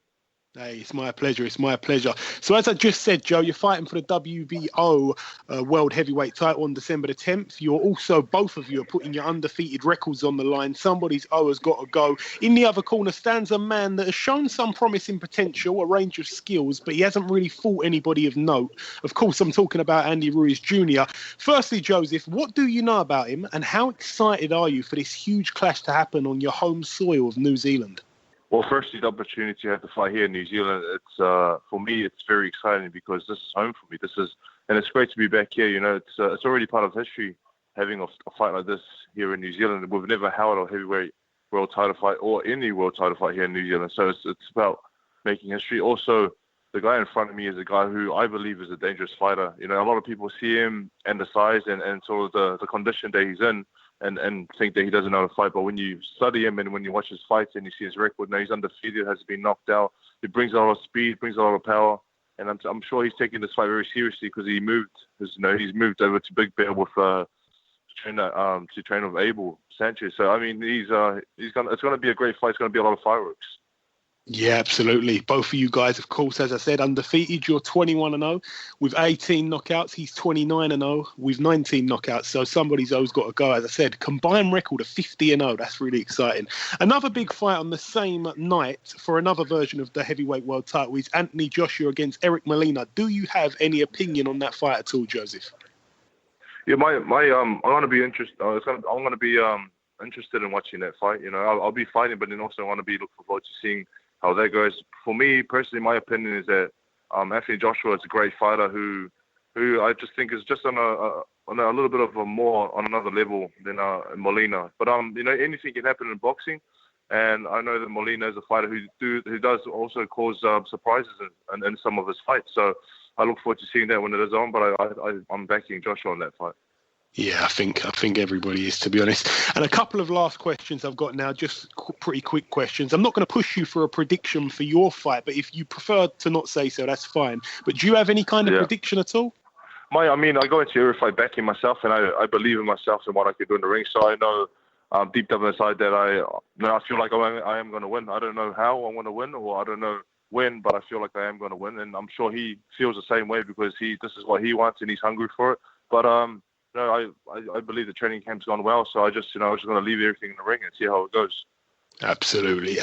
Hey, it's my pleasure. It's my pleasure. So as I just said, Joe, you're fighting for the WBO World Heavyweight title on December the 10th. You're also, both of you are putting your undefeated records on the line. Somebody's has got to go. In the other corner stands a man that has shown some promising potential, a range of skills, but he hasn't really fought anybody of note. Of course, I'm talking about Andy Ruiz Jr. Firstly, Joseph, what do you know about him and how excited are you for this huge clash to happen on your home soil of New Zealand? Well, firstly, the opportunity to have to fight here in New Zealand, it's for me, it's very exciting because this is home for me. And it's great to be back here. It's already part of history having a fight like this here in New Zealand. We've never held a heavyweight world title fight or any world title fight here in New Zealand. So it's about making history. Also, the guy in front of me is a guy who I believe is a dangerous fighter. A lot of people see him and the size and sort of the condition that he's in. And think that he doesn't know how to fight. But when you study him and when you watch his fights and you see his record, now he's undefeated, hasn't been knocked out. He brings a lot of speed, brings a lot of power. And I'm sure he's taking this fight very seriously because he's moved over to Big Bear with to train with Abel Sanchez. So, I mean, it's going to be a great fight. It's going to be a lot of fireworks. Yeah, absolutely. Both of you guys, of course, as I said, undefeated. You're 21-0 with 18 knockouts. He's 29-0 with 19 knockouts. So somebody's always got to go. As I said, combined record of 50-0. That's really exciting. Another big fight on the same night for another version of the heavyweight world title is Anthony Joshua against Eric Molina. Do you have any opinion on that fight at all, Joseph? Yeah, I'm going to be interested. I'm going to be interested in watching that fight. I'll be fighting, but then also I want to be looking forward to seeing how that goes. For me personally, my opinion is that Anthony Joshua is a great fighter who I just think is just on a little bit of a more on another level than Molina. But anything can happen in boxing, and I know that Molina is a fighter who does also cause surprises in some of his fights. So I look forward to seeing that when it is on. But I'm backing Joshua on that fight. Yeah, I think everybody is, to be honest. And a couple of last questions I've got now, just pretty quick questions. I'm not going to push you for a prediction for your fight, but if you prefer to not say so, that's fine. But do you have any kind of prediction at all? I go into every fight backing myself, and I believe in myself and what I can do in the ring. So I know deep down inside that I feel like I am going to win. I don't know how I'm going to win, or I don't know when, but I feel like I am going to win. And I'm sure he feels the same way because this is what he wants and he's hungry for it. But I believe the training camp's gone well, so I was just going to leave everything in the ring and see how it goes. Absolutely.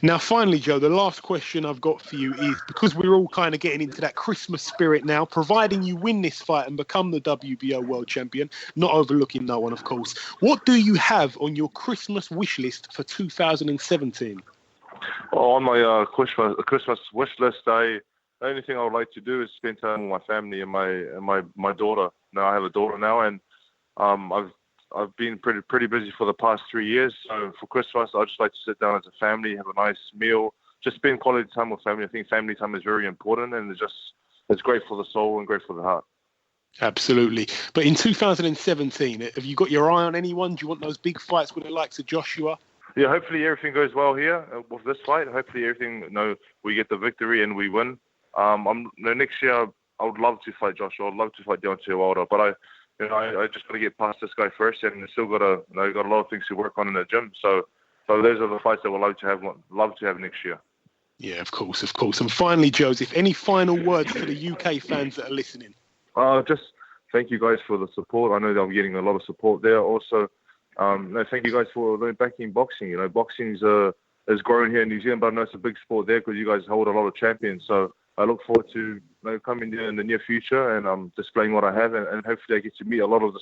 Now, finally, Joe, the last question I've got for you is, because we're all kind of getting into that Christmas spirit now, providing you win this fight and become the WBO World Champion, not overlooking no one, of course, what do you have on your Christmas wish list for 2017? Well, on my Christmas wish list, the only thing I would like to do is spend time with my family and my daughter. Now I have a daughter now, and I've been pretty busy for the past 3 years. So for Christmas, I just like to sit down as a family, have a nice meal, just spend quality time with family. I think family time is very important, and it's great for the soul and great for the heart. Absolutely. But in 2017, have you got your eye on anyone? Do you want those big fights with the likes of Joshua? Yeah, hopefully everything goes well here with this fight. Hopefully we get the victory and we win. Next year, I would love to fight Joshua. I'd love to fight Deontay Wilder, but I just got to get past this guy first, and I still got a lot of things to work on in the gym. So those are the fights that we'd love to have next year. Yeah, of course. And finally, Joseph, any final words for the UK fans that are listening? Just thank you guys for the support. I know that I'm getting a lot of support there. Also, thank you guys for backing boxing. Boxing is growing here in New Zealand, but I know it's a big sport there because you guys hold a lot of champions. So I look forward to coming there in the near future and displaying what I have, and hopefully I get to meet a lot of the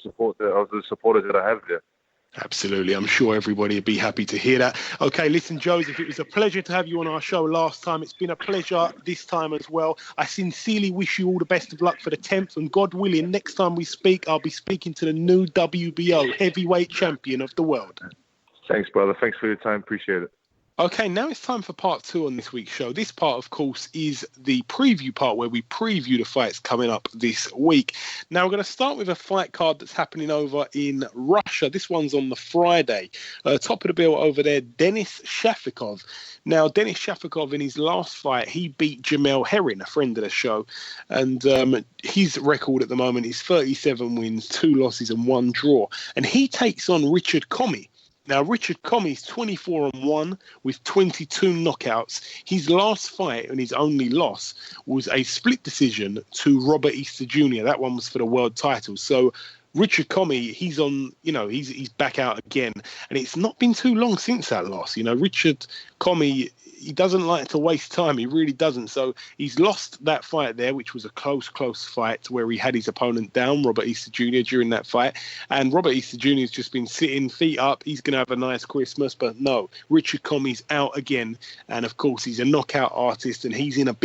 supporters that I have there. Absolutely. I'm sure everybody would be happy to hear that. Okay, listen, Joseph, it was a pleasure to have you on our show last time. It's been a pleasure this time as well. I sincerely wish you all the best of luck for the 10th, and God willing, next time we speak, I'll be speaking to the new WBO heavyweight champion of the world. Thanks, brother. Thanks for your time. Appreciate it. Okay, now it's time for part 2 on this week's show. This part, of course, is the preview part where we preview the fights coming up this week. Now, we're going to start with a fight card that's happening over in Russia. This one's on the Friday. Top of the bill over there, Denis Shafikov. Now, Denis Shafikov, in his last fight, he beat Jamel Herring, a friend of the show. And his record at the moment is 37 wins, 2 losses and 1 draw. And he takes on Richard Commey. Now, Richard Commey's 24-1 with 22 knockouts. His last fight and his only loss was a split decision to Robert Easter Jr. That one was for the world title. So Richard Commey, he's on, he's back out again. And it's not been too long since that loss. Richard Commey, he doesn't like to waste time. He really doesn't. So he's lost that fight there, which was a close fight where he had his opponent down, Robert Easter Jr., during that fight. And Robert Easter Jr. has just been sitting, feet up. He's going to have a nice Christmas. But no, Richard Commey's out again. And, of course, he's a knockout artist, and he's in a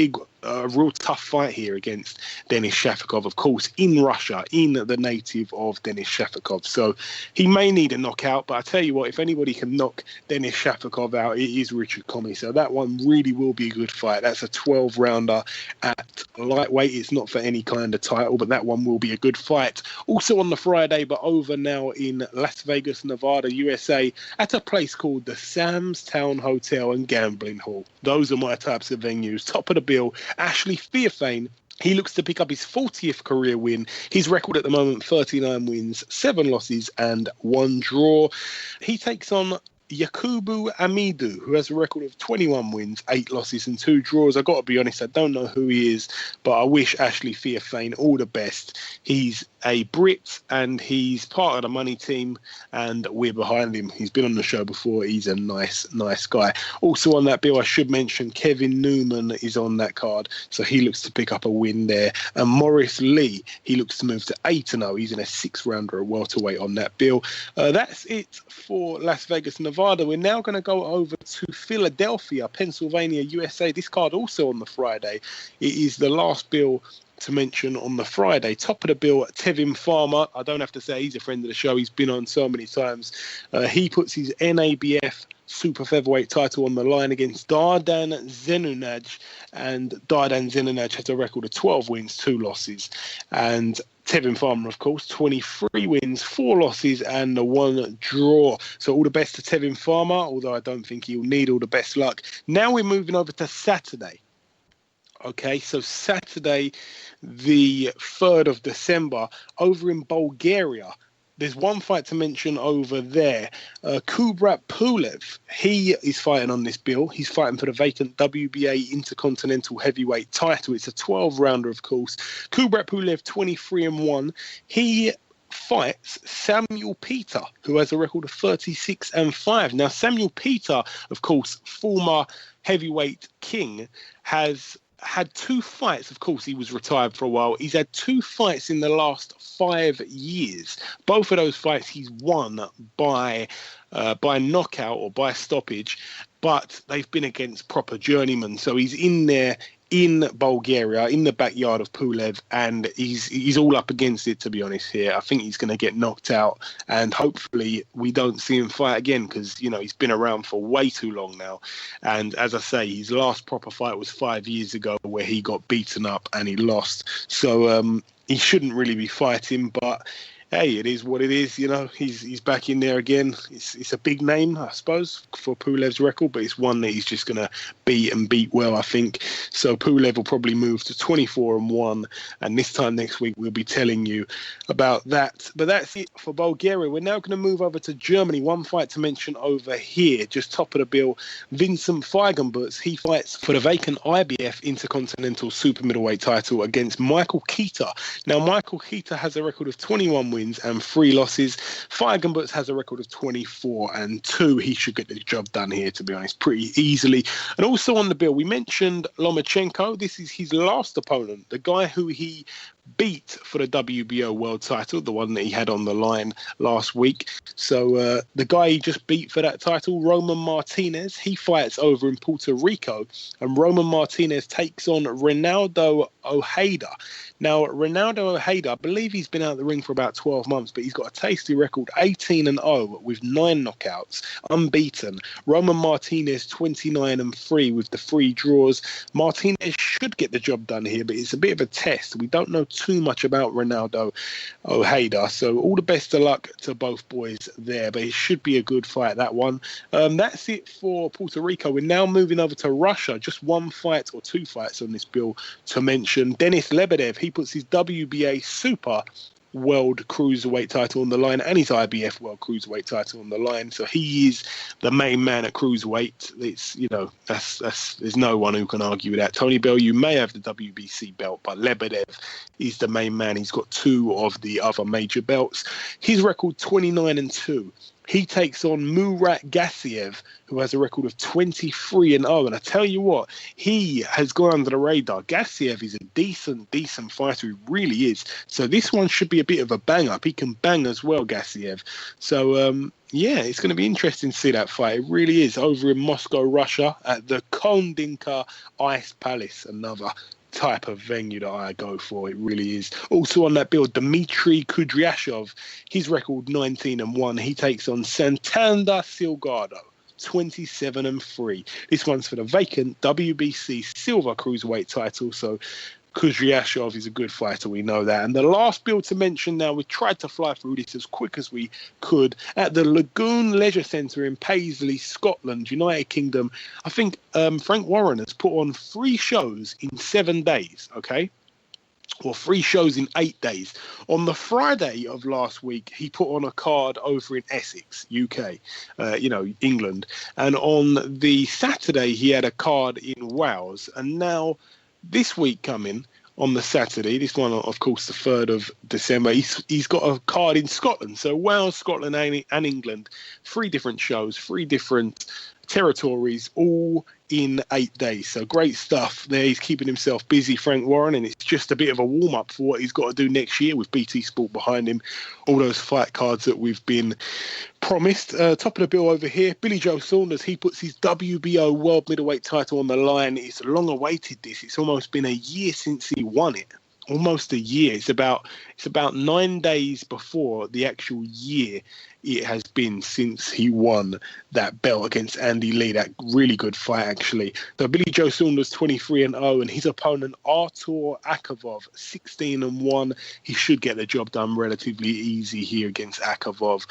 real tough fight here against Denis Shafikov, of course, in Russia, in the native of Denis Shafikov. So he may need a knockout, but I tell you what, if anybody can knock Denis Shafikov out, it is Richard Commey. So that one really will be a good fight. That's a 12-rounder at lightweight. It's not for any kind of title, but that one will be a good fight. Also on the Friday, but over now in Las Vegas, Nevada, USA, at a place called the Sam's Town Hotel and Gambling Hall. Those are my types of venues. Top of the bill, Ashley Fearfane. He looks to pick up his 40th career win. His record at the moment, 39 wins, 7 losses and 1 draw. He takes on Yakubu Amidu, who has a record of 21 wins, 8 losses and 2 draws. I've got to be honest, I don't know who he is, but I wish Ashley Fearfane all the best. He's a Brit and he's part of the money team and we're behind him. He's been on the show before. He's a nice guy. Also on that bill, I should mention Kevin Newman is on that card, so he looks to pick up a win there. And Morris Lee, he looks to move to 8-0. He's in a 6-rounder at welterweight on that bill. That's it for Las Vegas, Nevada. We're now going to go over to Philadelphia, Pennsylvania, USA. This card also on the Friday. It is the last bill to mention on the Friday. Top of the bill, Tevin Farmer. I don't have to say he's a friend of the show. He's been on so many times. He puts his NABF super featherweight title on the line against Dardan Zenunaj, and Dardan Zenunaj has a record of 12 wins, 2 losses. And Tevin Farmer, of course, 23 wins, 4 losses and 1 draw. So all the best to Tevin Farmer, although I don't think he'll need all the best luck. Now we're moving over to Saturday. Okay, so Saturday, the 3rd of December, over in Bulgaria. There's one fight to mention over there. Kubrat Pulev, he is fighting on this bill. He's fighting for the vacant WBA Intercontinental Heavyweight title. It's a 12-rounder, of course. Kubrat Pulev, 23-1. He fights Samuel Peter, who has a record of 36-5. Now, Samuel Peter, of course, former heavyweight king, has had 2 fights. Of course, he was retired for a while. He's had 2 fights in the last 5 years. Both of those fights he's won by knockout or by stoppage, but they've been against proper journeymen. So he's in there in Bulgaria, in the backyard of Pulev, and he's all up against it, to be honest here. I think he's going to get knocked out, and hopefully we don't see him fight again because, he's been around for way too long now. And as I say, his last proper fight was 5 years ago where he got beaten up and he lost. So he shouldn't really be fighting, but hey, it is what it is. He's back in there again. It's a big name, I suppose, for Pulev's record, but it's one that he's just going to beat well, I think. So Pulev will probably move to 24-1, and this time next week we'll be telling you about that. But that's it for Bulgaria. We're now going to move over to Germany. One fight to mention over here, just top of the bill, Vincent Feigenbutz. He fights for the vacant IBF Intercontinental Super Middleweight title against Michael Keita. Now, Michael Keita has a record of 21 wins, wins and 3 losses. Feigenbutz has a record of 24-2. He should get the job done here, to be honest, pretty easily. And also on the bill, we mentioned Lomachenko. This is his last opponent, the guy who he beat for the WBO world title, the one that he had on the line last week. So the guy he just beat for that title, Roman Martinez, he fights over in Puerto Rico, and Roman Martinez takes on Ronaldo Ojeda. Now, Ronaldo Ojeda, I believe he's been out of the ring for about 12 months, but he's got a tasty record, 18-0 with 9 knockouts, unbeaten. Roman Martinez, 29-3 with the 3 draws. Martinez should get the job done here, but it's a bit of a test. We don't know too much about Ronaldo Ojeda, so all the best of luck to both boys there, but it should be a good fight, that one. That's it for Puerto Rico. We're now moving over to Russia. Just 1 fight or 2 fights on this bill to mention. Denis Lebedev, he puts his WBA Super World Cruiserweight title on the line and his IBF World Cruiserweight title on the line. So he is the main man at Cruiserweight. It's, you know, that's there's no one who can argue with that. Tony Bellew may have the WBC belt, but Lebedev is the main man. He's got 2 of the other major belts. His record 29-2. He takes on Murat Gassiev, who has a record of 23-0. And I tell you what, he has gone under the radar. Gassiev is a decent fighter. He really is. So this one should be a bit of a bang-up. He can bang as well, Gassiev. So, yeah, it's going to be interesting to see that fight. It really is. Over in Moscow, Russia, at the Kondinka Ice Palace, another type of venue that I go for. It really is. Also on that bill, Dmitry Kudryashov, his record 19-1. He takes on Santander Silgado, 27-3. This one's for the vacant WBC Silver Cruiserweight title. So Kudryashov is a good fighter, we know that. And the last bill to mention now, we tried to fly through this as quick as we could, at the Lagoon Leisure Centre in Paisley, Scotland, United Kingdom. I think Frank Warren has put on 3 shows in 7 days, okay? Or 3 shows in 8 days. On the Friday of last week, he put on a card over in Essex, UK, England. And on the Saturday, he had a card in Wales. And now, this week coming on the Saturday, this one, of course, the 3rd of December, he's got a card in Scotland. So Wales, Scotland and England, 3 different shows, 3 different territories, all in 8 days. So great stuff there. He's keeping himself busy, Frank Warren, and it's just a bit of a warm-up for what he's got to do next year with BT Sport behind him. All those fight cards that we've been promised. Top of the bill over here, Billy Joe Saunders, he puts his WBO World Middleweight title on the line. It's long awaited this. It's almost been a year since he won it. Almost a year. It's about 9 days before the actual year it has been since he won that belt against Andy Lee. That really good fight, actually. So Billy Joe Saunders, 23-0, and his opponent, Artur Akavov, 16-1. He should get the job done relatively easy here against Akavov.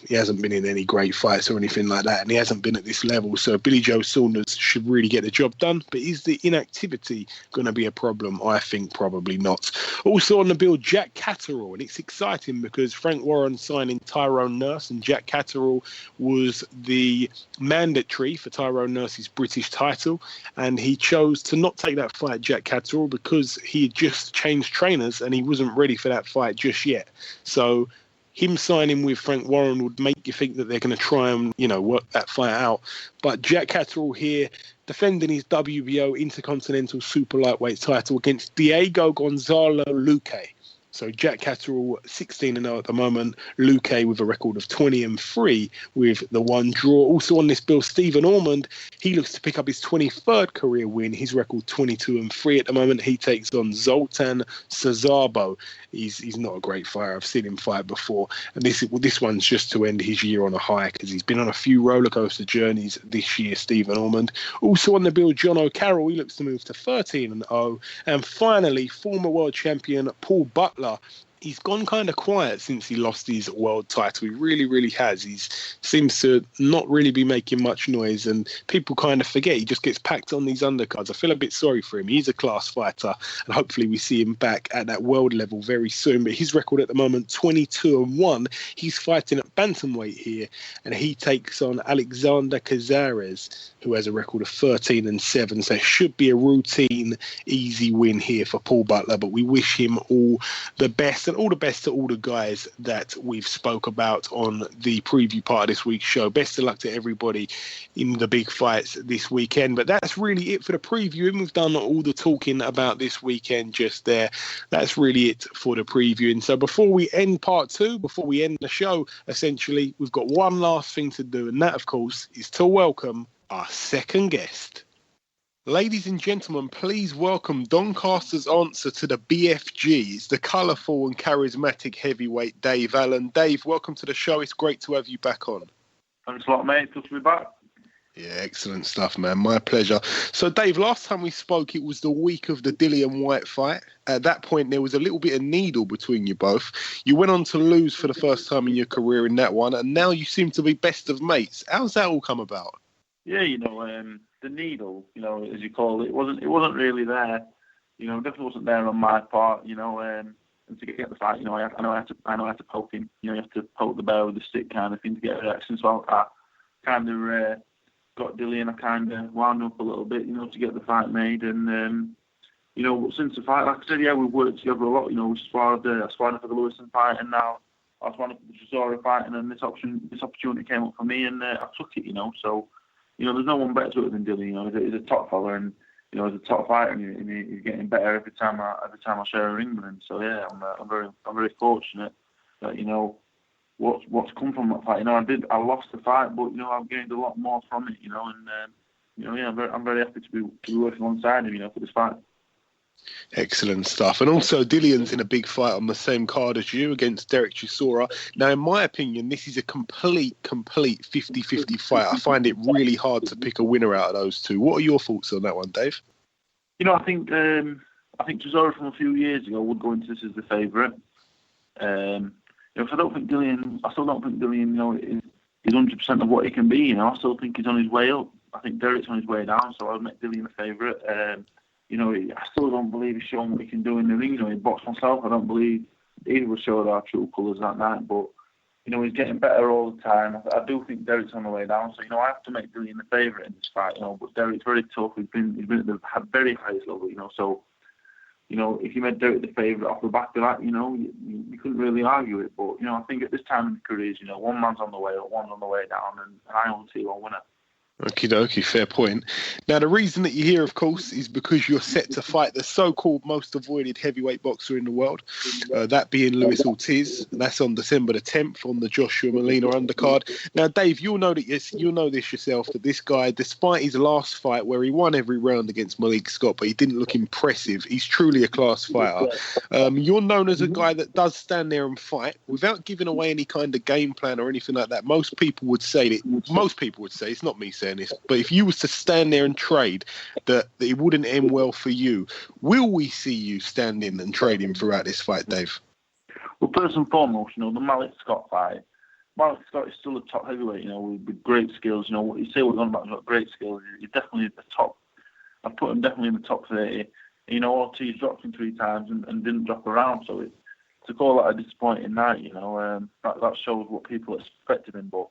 He hasn't been in any great fights or anything like that, and he hasn't been at this level. So Billy Joe Saunders should really get the job done. But is the inactivity going to be a problem? I think probably not. Also on the bill, Jack Catterall, and it's exciting because Frank Warren signing Tyrone Nurse, and Jack Catterall was the mandatory for Tyrone Nurse's British title, and he chose to not take that fight, Jack Catterall, because he had just changed trainers and he wasn't ready for that fight just yet. So him signing with Frank Warren would make you think that they're going to try and, work that fight out. But Jack Catterall here, defending his WBO Intercontinental Super Lightweight title against Diego Gonzalo Luque. So Jack Catterall, 16-0 at the moment. Luque with a record of 20-3 with the 1 draw. Also on this bill, Stephen Ormond, he looks to pick up his 23rd career win. His record 22-3 at the moment. He takes on Zoltan Cesarbo. He's not a great fighter. I've seen him fight before. And this one's just to end his year on a high because he's been on a few roller coaster journeys this year, Stephen Ormond. Also on the bill, John O'Carroll, he looks to move to 13-0. And finally, former world champion Paul Butler. He's gone kind of quiet since he lost his world title. He really, really has. He seems to not really be making much noise, and people kind of forget. He just gets packed on these undercards. I feel a bit sorry for him. He's a class fighter, and hopefully we see him back at that world level very soon. But his record at the moment, 22-1. He's fighting at bantamweight here, and he takes on Alexander Cazares, who has a record of 13-7. So it should be a routine, easy win here for Paul Butler, but we wish him all the best. best, and all the best to all the guys that we've spoke about on the preview part of this week's show. Best of luck to everybody in the big fights this weekend. But that's really it for the preview. And we've done all the talking about this weekend just there. That's really it for the preview. And so before we end part two, before we end the show, essentially, we've got one last thing to do. And that, of course, is to welcome our second guest. Ladies and gentlemen, please welcome Doncaster's answer to the BFG. It's the colourful and charismatic heavyweight Dave Allen. Dave, welcome to the show. It's great to have you back on. Thanks a lot, mate. Good to be back. Yeah, excellent stuff, man. My pleasure. So, Dave, last time we spoke, it was the week of the Dillian Whyte fight. At that point, there was a little bit of needle between you both. You went on to lose for the first time in your career in that one, and now you seem to be best of mates. How's that all come about? Yeah, the needle, as you call it, it wasn't really there. Definitely wasn't there on my part. And to get the fight, I know I had to poke him. You have to poke the bear with the stick, kind of thing, to get a reaction. So I kind of got Dillian. I kind of wound up a little bit, to get the fight made. And since the fight, like I said, yeah, we've worked together a lot. We sparred for the Lewison fight, and now I sparred for the Chisora fight, and then this opportunity came up for me, and I took it. So. There's no one better to it than Dillian. He's a top fella, and he's a top fighter, and he's getting better every time I share a ring with him. So yeah, I'm very fortunate that what's come from that fight. I lost the fight, but I've gained a lot more from it. I'm very happy to be working alongside him. For this fight. Excellent stuff. And also, Dillian's in a big fight on the same card as you against Derek Chisora. Now, in my opinion, this is a complete 50-50 fight. I find it really hard to pick a winner out of those two. What are your thoughts on that one, Dave? I think Chisora from a few years ago would go into this as the favourite. I still don't think Dillian is 100% of what he can be. I still think he's on his way up. I think Derek's on his way down, so I'd make Dillian a favourite. I still don't believe he's shown what he can do in the ring. He boxed myself. I don't believe either of us showed our true colours that night. But, he's getting better all the time. I do think Derek's on the way down. So, I have to make Dillian the favourite in this fight, But Derek's very tough. He's been at the very highest level, So, if you made Derek the favourite off the back of that, you couldn't really argue it. But, I think at this time in the careers, one man's on the way up, one's on the way down. And I only see one winner. Okie dokie, fair point. Now, the reason that you're here, of course, is because you're set to fight the so-called most avoided heavyweight boxer in the world, that being Luis Ortiz. That's on December the 10th on the Joshua Molina undercard. Now, Dave, you'll know this yourself, that this guy, despite his last fight where he won every round against Malik Scott, but he didn't look impressive, he's truly a class fighter. You're known as a guy that does stand there and fight without giving away any kind of game plan or anything like that. Most people would say, it's not me saying this, but if you was to stand there and trade, that it wouldn't end well for you. Will we see you standing and trading throughout this fight, Dave? Well, first and foremost, the Malik Scott fight. Malik Scott is still a top heavyweight, with great skills. What you say what you're on about, he's got great skills. He's definitely at the top. I've put him definitely in the top 30. Ortiz dropped him 3 times and didn't drop around, so to call that a disappointing night, that shows what people expected him. But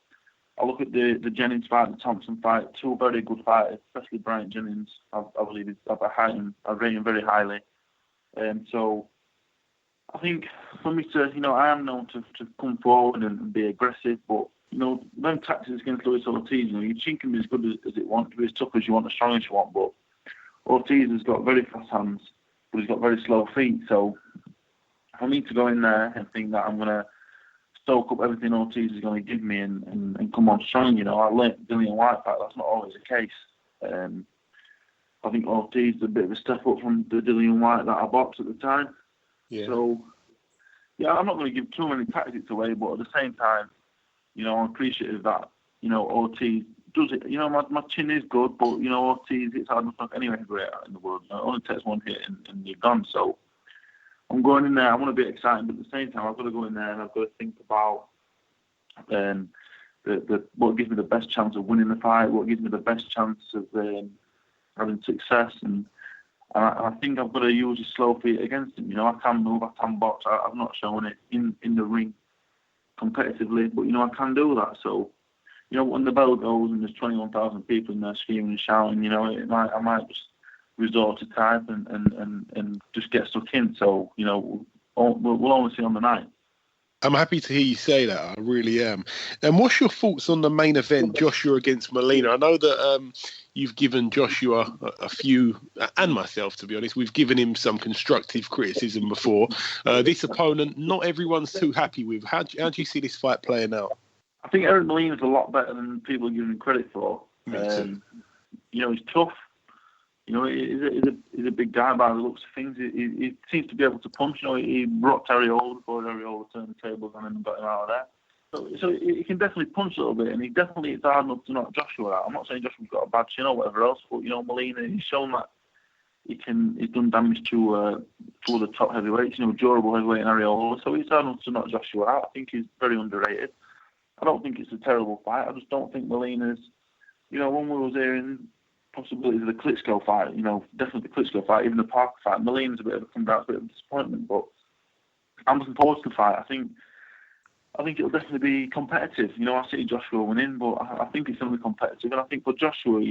I look at the Jennings fight, the Thompson fight, 2 very good fighters, especially Bryant Jennings. I believe I rate him very highly. So I think for me to, I am known to come forward and be aggressive, but, them tactics against Luis Ortiz, your chin can be as good as it wants, to be as tough as you want, as strong as you want, but Ortiz has got very fast hands, but he's got very slow feet. So for me to go in there and think that I'm going to soak up everything Ortiz is going to give me and come on strong, I learned Dillian Whyte fight, that's not always the case. I think Ortiz is a bit of a step up from the Dillian Whyte that I boxed at the time. Yeah. So, yeah, I'm not going to give too many tactics away, but at the same time, I'm appreciative that, Ortiz does it. My chin is good, but, Ortiz, it's hard enough to knock anyone great out in the world. It only takes one hit and you're gone. So I'm going in there. I want to be exciting, but at the same time, I've got to go in there and I've got to think about what gives me the best chance of winning the fight, what gives me the best chance of having success, and I think I've got to use his slow feet against him. I can move, I can box. I've not shown it in the ring competitively, but I can do that. So, when the bell goes and there's 21,000 people in there screaming and shouting, I might just resort to type and just get stuck in. So, we'll only see on the night. I'm happy to hear you say that. I really am. And what's your thoughts on the main event, Joshua against Molina? I know that you've given Joshua a few, and myself, to be honest, we've given him some constructive criticism before. This opponent, not everyone's too happy with. How do you see this fight playing out? I think Eric Molina's a lot better than people are giving him credit for. He's tough. He's a big guy by the looks of things. He seems to be able to punch. He rocked Ariola before Ariola turned the tables on him and got him out of there. So he can definitely punch a little bit, and it's hard enough to knock Joshua out. I'm not saying Joshua's got a bad chin or whatever else, but Molina, he's shown that he's done damage to the top heavyweights. Durable heavyweight in Ariola. So it's hard enough to knock Joshua out. I think he's very underrated. I don't think it's a terrible fight. I just don't think Molina's. When we was hearing possibilities of the Klitschko fight, definitely the Klitschko fight, even the Parker fight, Molina's a bit of a disappointment, but I'm looking forward to the fight. I think it'll definitely be competitive. I see Joshua winning, but I think it's going to be competitive. And I think for Joshua,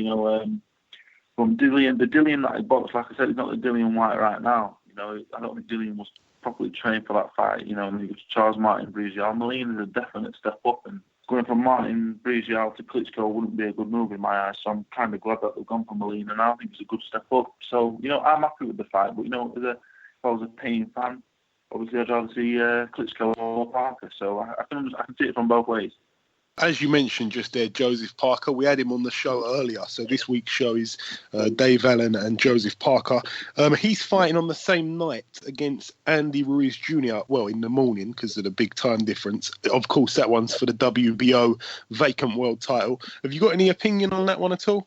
from Dillian, the Dillian that he boxed, like I said, he's not the Dillian Whyte right now. I don't think Dillian was properly trained for that fight. And he was Charles Martin Breazeale. Molina's a definite step up, and going from Martin Breazeale to Klitschko wouldn't be a good move in my eyes. So I'm kind of glad that they've gone for Molina now. I think it's a good step up. So, I'm happy with the fight. But, if I was a paying fan, obviously I'd rather see Klitschko or Parker. So I can see it from both ways. As you mentioned just there, Joseph Parker, we had him on the show earlier. So this week's show is Dave Allen and Joseph Parker. He's fighting on the same night against Andy Ruiz Jr. Well, in the morning because of the big time difference. Of course, that one's for the WBO vacant world title. Have you got any opinion on that one at all?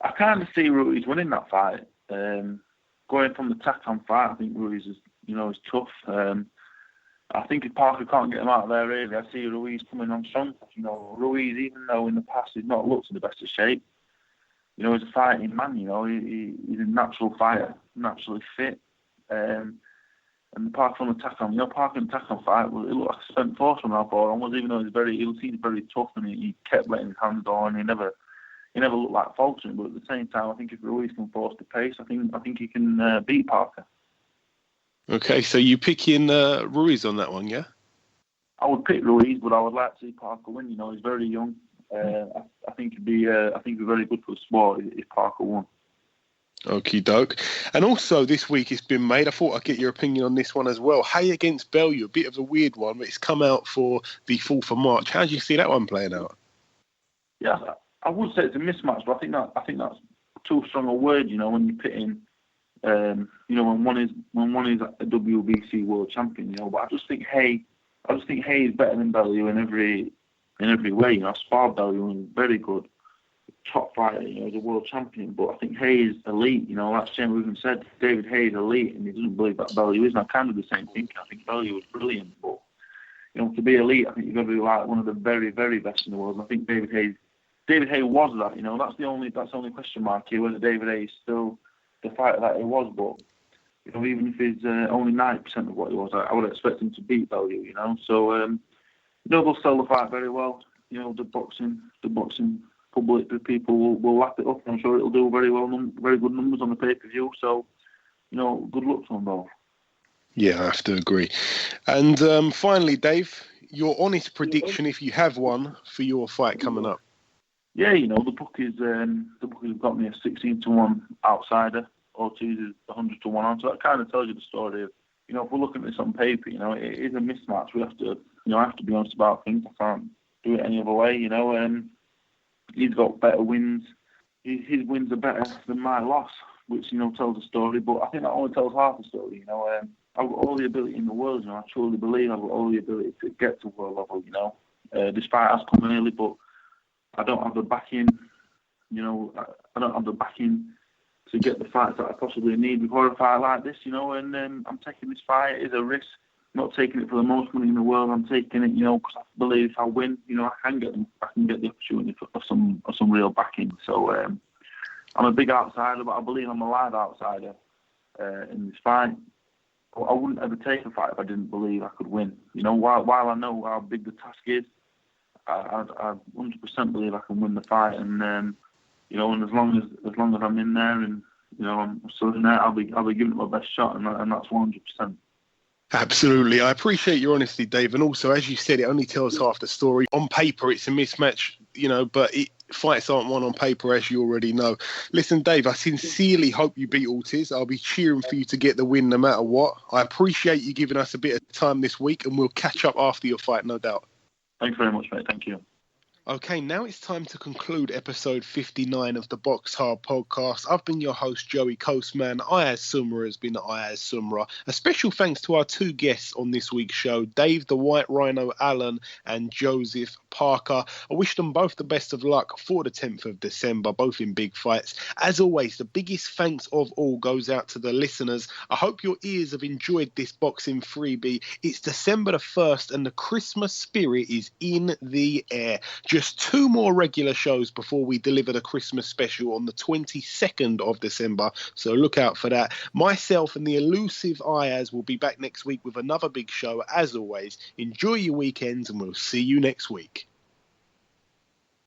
I kind of see Ruiz winning that fight. Going from the Takam fight, I think Ruiz is tough. I think if Parker can't get him out of there, really, I see Ruiz coming on strong. Ruiz, even though in the past he's not looked in the best of shape, he's a fighting man. He's a natural fighter, naturally fit. And Parker on the Takam, Parker in the Takam fight, it looked like a spent force from now forward onwards, even though he seemed very tough and he kept letting his hands go and he never looked like faltering. But at the same time, I think if Ruiz can force the pace, I think he can beat Parker. Okay, so you picking Ruiz on that one, yeah? I would pick Ruiz, but I would like to see Parker win. He's very young. I think it'd be very good for the sport if Parker won. Okie doke. And also this week it's been made. I thought I'd get your opinion on this one as well. Haye against Bellew, a bit of a weird one, but it's come out for the 4th of March. How do you see that one playing out? Yeah, I would say it's a mismatch, but I think that's too strong a word. When you put in. When one is a WBC world champion, but I just think Haye is better than Bellew in every way. I sparred Bellew and very good, top fighter. He's a world champion, but I think Haye is elite. Like Shane even said, David Haye is elite, and he doesn't believe that Bellew is. And I kind of the same thing. I think Bellew is brilliant, but to be elite, I think you've got to be like one of the very, very best in the world. And I think David Haye was that. That's the only question mark here, whether David Haye is still the fighter that he was, but even if he's only 90% of what he was, I would expect him to beat Bellew. So they'll sell the fight very well. The boxing public, the people will lap it up. I'm sure it'll do very well, very good numbers on the pay-per-view. So good luck to them both. Yeah, I have to agree. And finally, Dave, your honest prediction, if you have one, for your fight coming up. Yeah, the book has got me a 16-1 outsider. Ortiz is 100-1 on. So that kind of tells you the story of, if we're looking at this on paper, it is a mismatch. We have to, I have to be honest about things. I can't do it any other way. He's got better wins. His wins are better than my loss, which tells the story. But I think that only tells half the story. I've got all the ability in the world. I truly believe I've got all the ability to get to world level. This fight has come early, but I don't have the backing, I don't have the backing to get the fights that I possibly need before a fight like this, and I'm taking this fight. It's a risk. I'm not taking it for the most money in the world. I'm taking it, because I believe if I win, I can get the opportunity for some real backing. So I'm a big outsider, but I believe I'm a live outsider in this fight. I wouldn't ever take a fight if I didn't believe I could win. While I know how big the task is, I 100% believe I can win the fight, and and as long as I'm in there and I'm still in there, I'll be giving it my best shot, and that's 100%. Absolutely. I appreciate your honesty, Dave. And also, as you said, it only tells half the story. On paper, it's a mismatch, but fights aren't won on paper, as you already know. Listen, Dave, I sincerely hope you beat Ortiz. I'll be cheering for you to get the win no matter what. I appreciate you giving us a bit of time this week, and we'll catch up after your fight, no doubt. Thanks very much, mate. Thank you. Okay, now it's time to conclude episode 59 of the BoxHard Podcast. I've been your host, Joey Coastman. Ayaz Sumra has been Ayaz Sumra. A special thanks to our two guests on this week's show, Dave the White Rhino Allen and Joseph Parker. I wish them both the best of luck for the 10th of December, both in big fights. As always, the biggest thanks of all goes out to the listeners. I hope your ears have enjoyed this boxing freebie. It's December the 1st and the Christmas spirit is in the air. Just 2 more regular shows before we deliver the Christmas special on the 22nd of December, so look out for that. Myself and the elusive Ayaz will be back next week with another big show. As always, enjoy your weekends and we'll see you next week.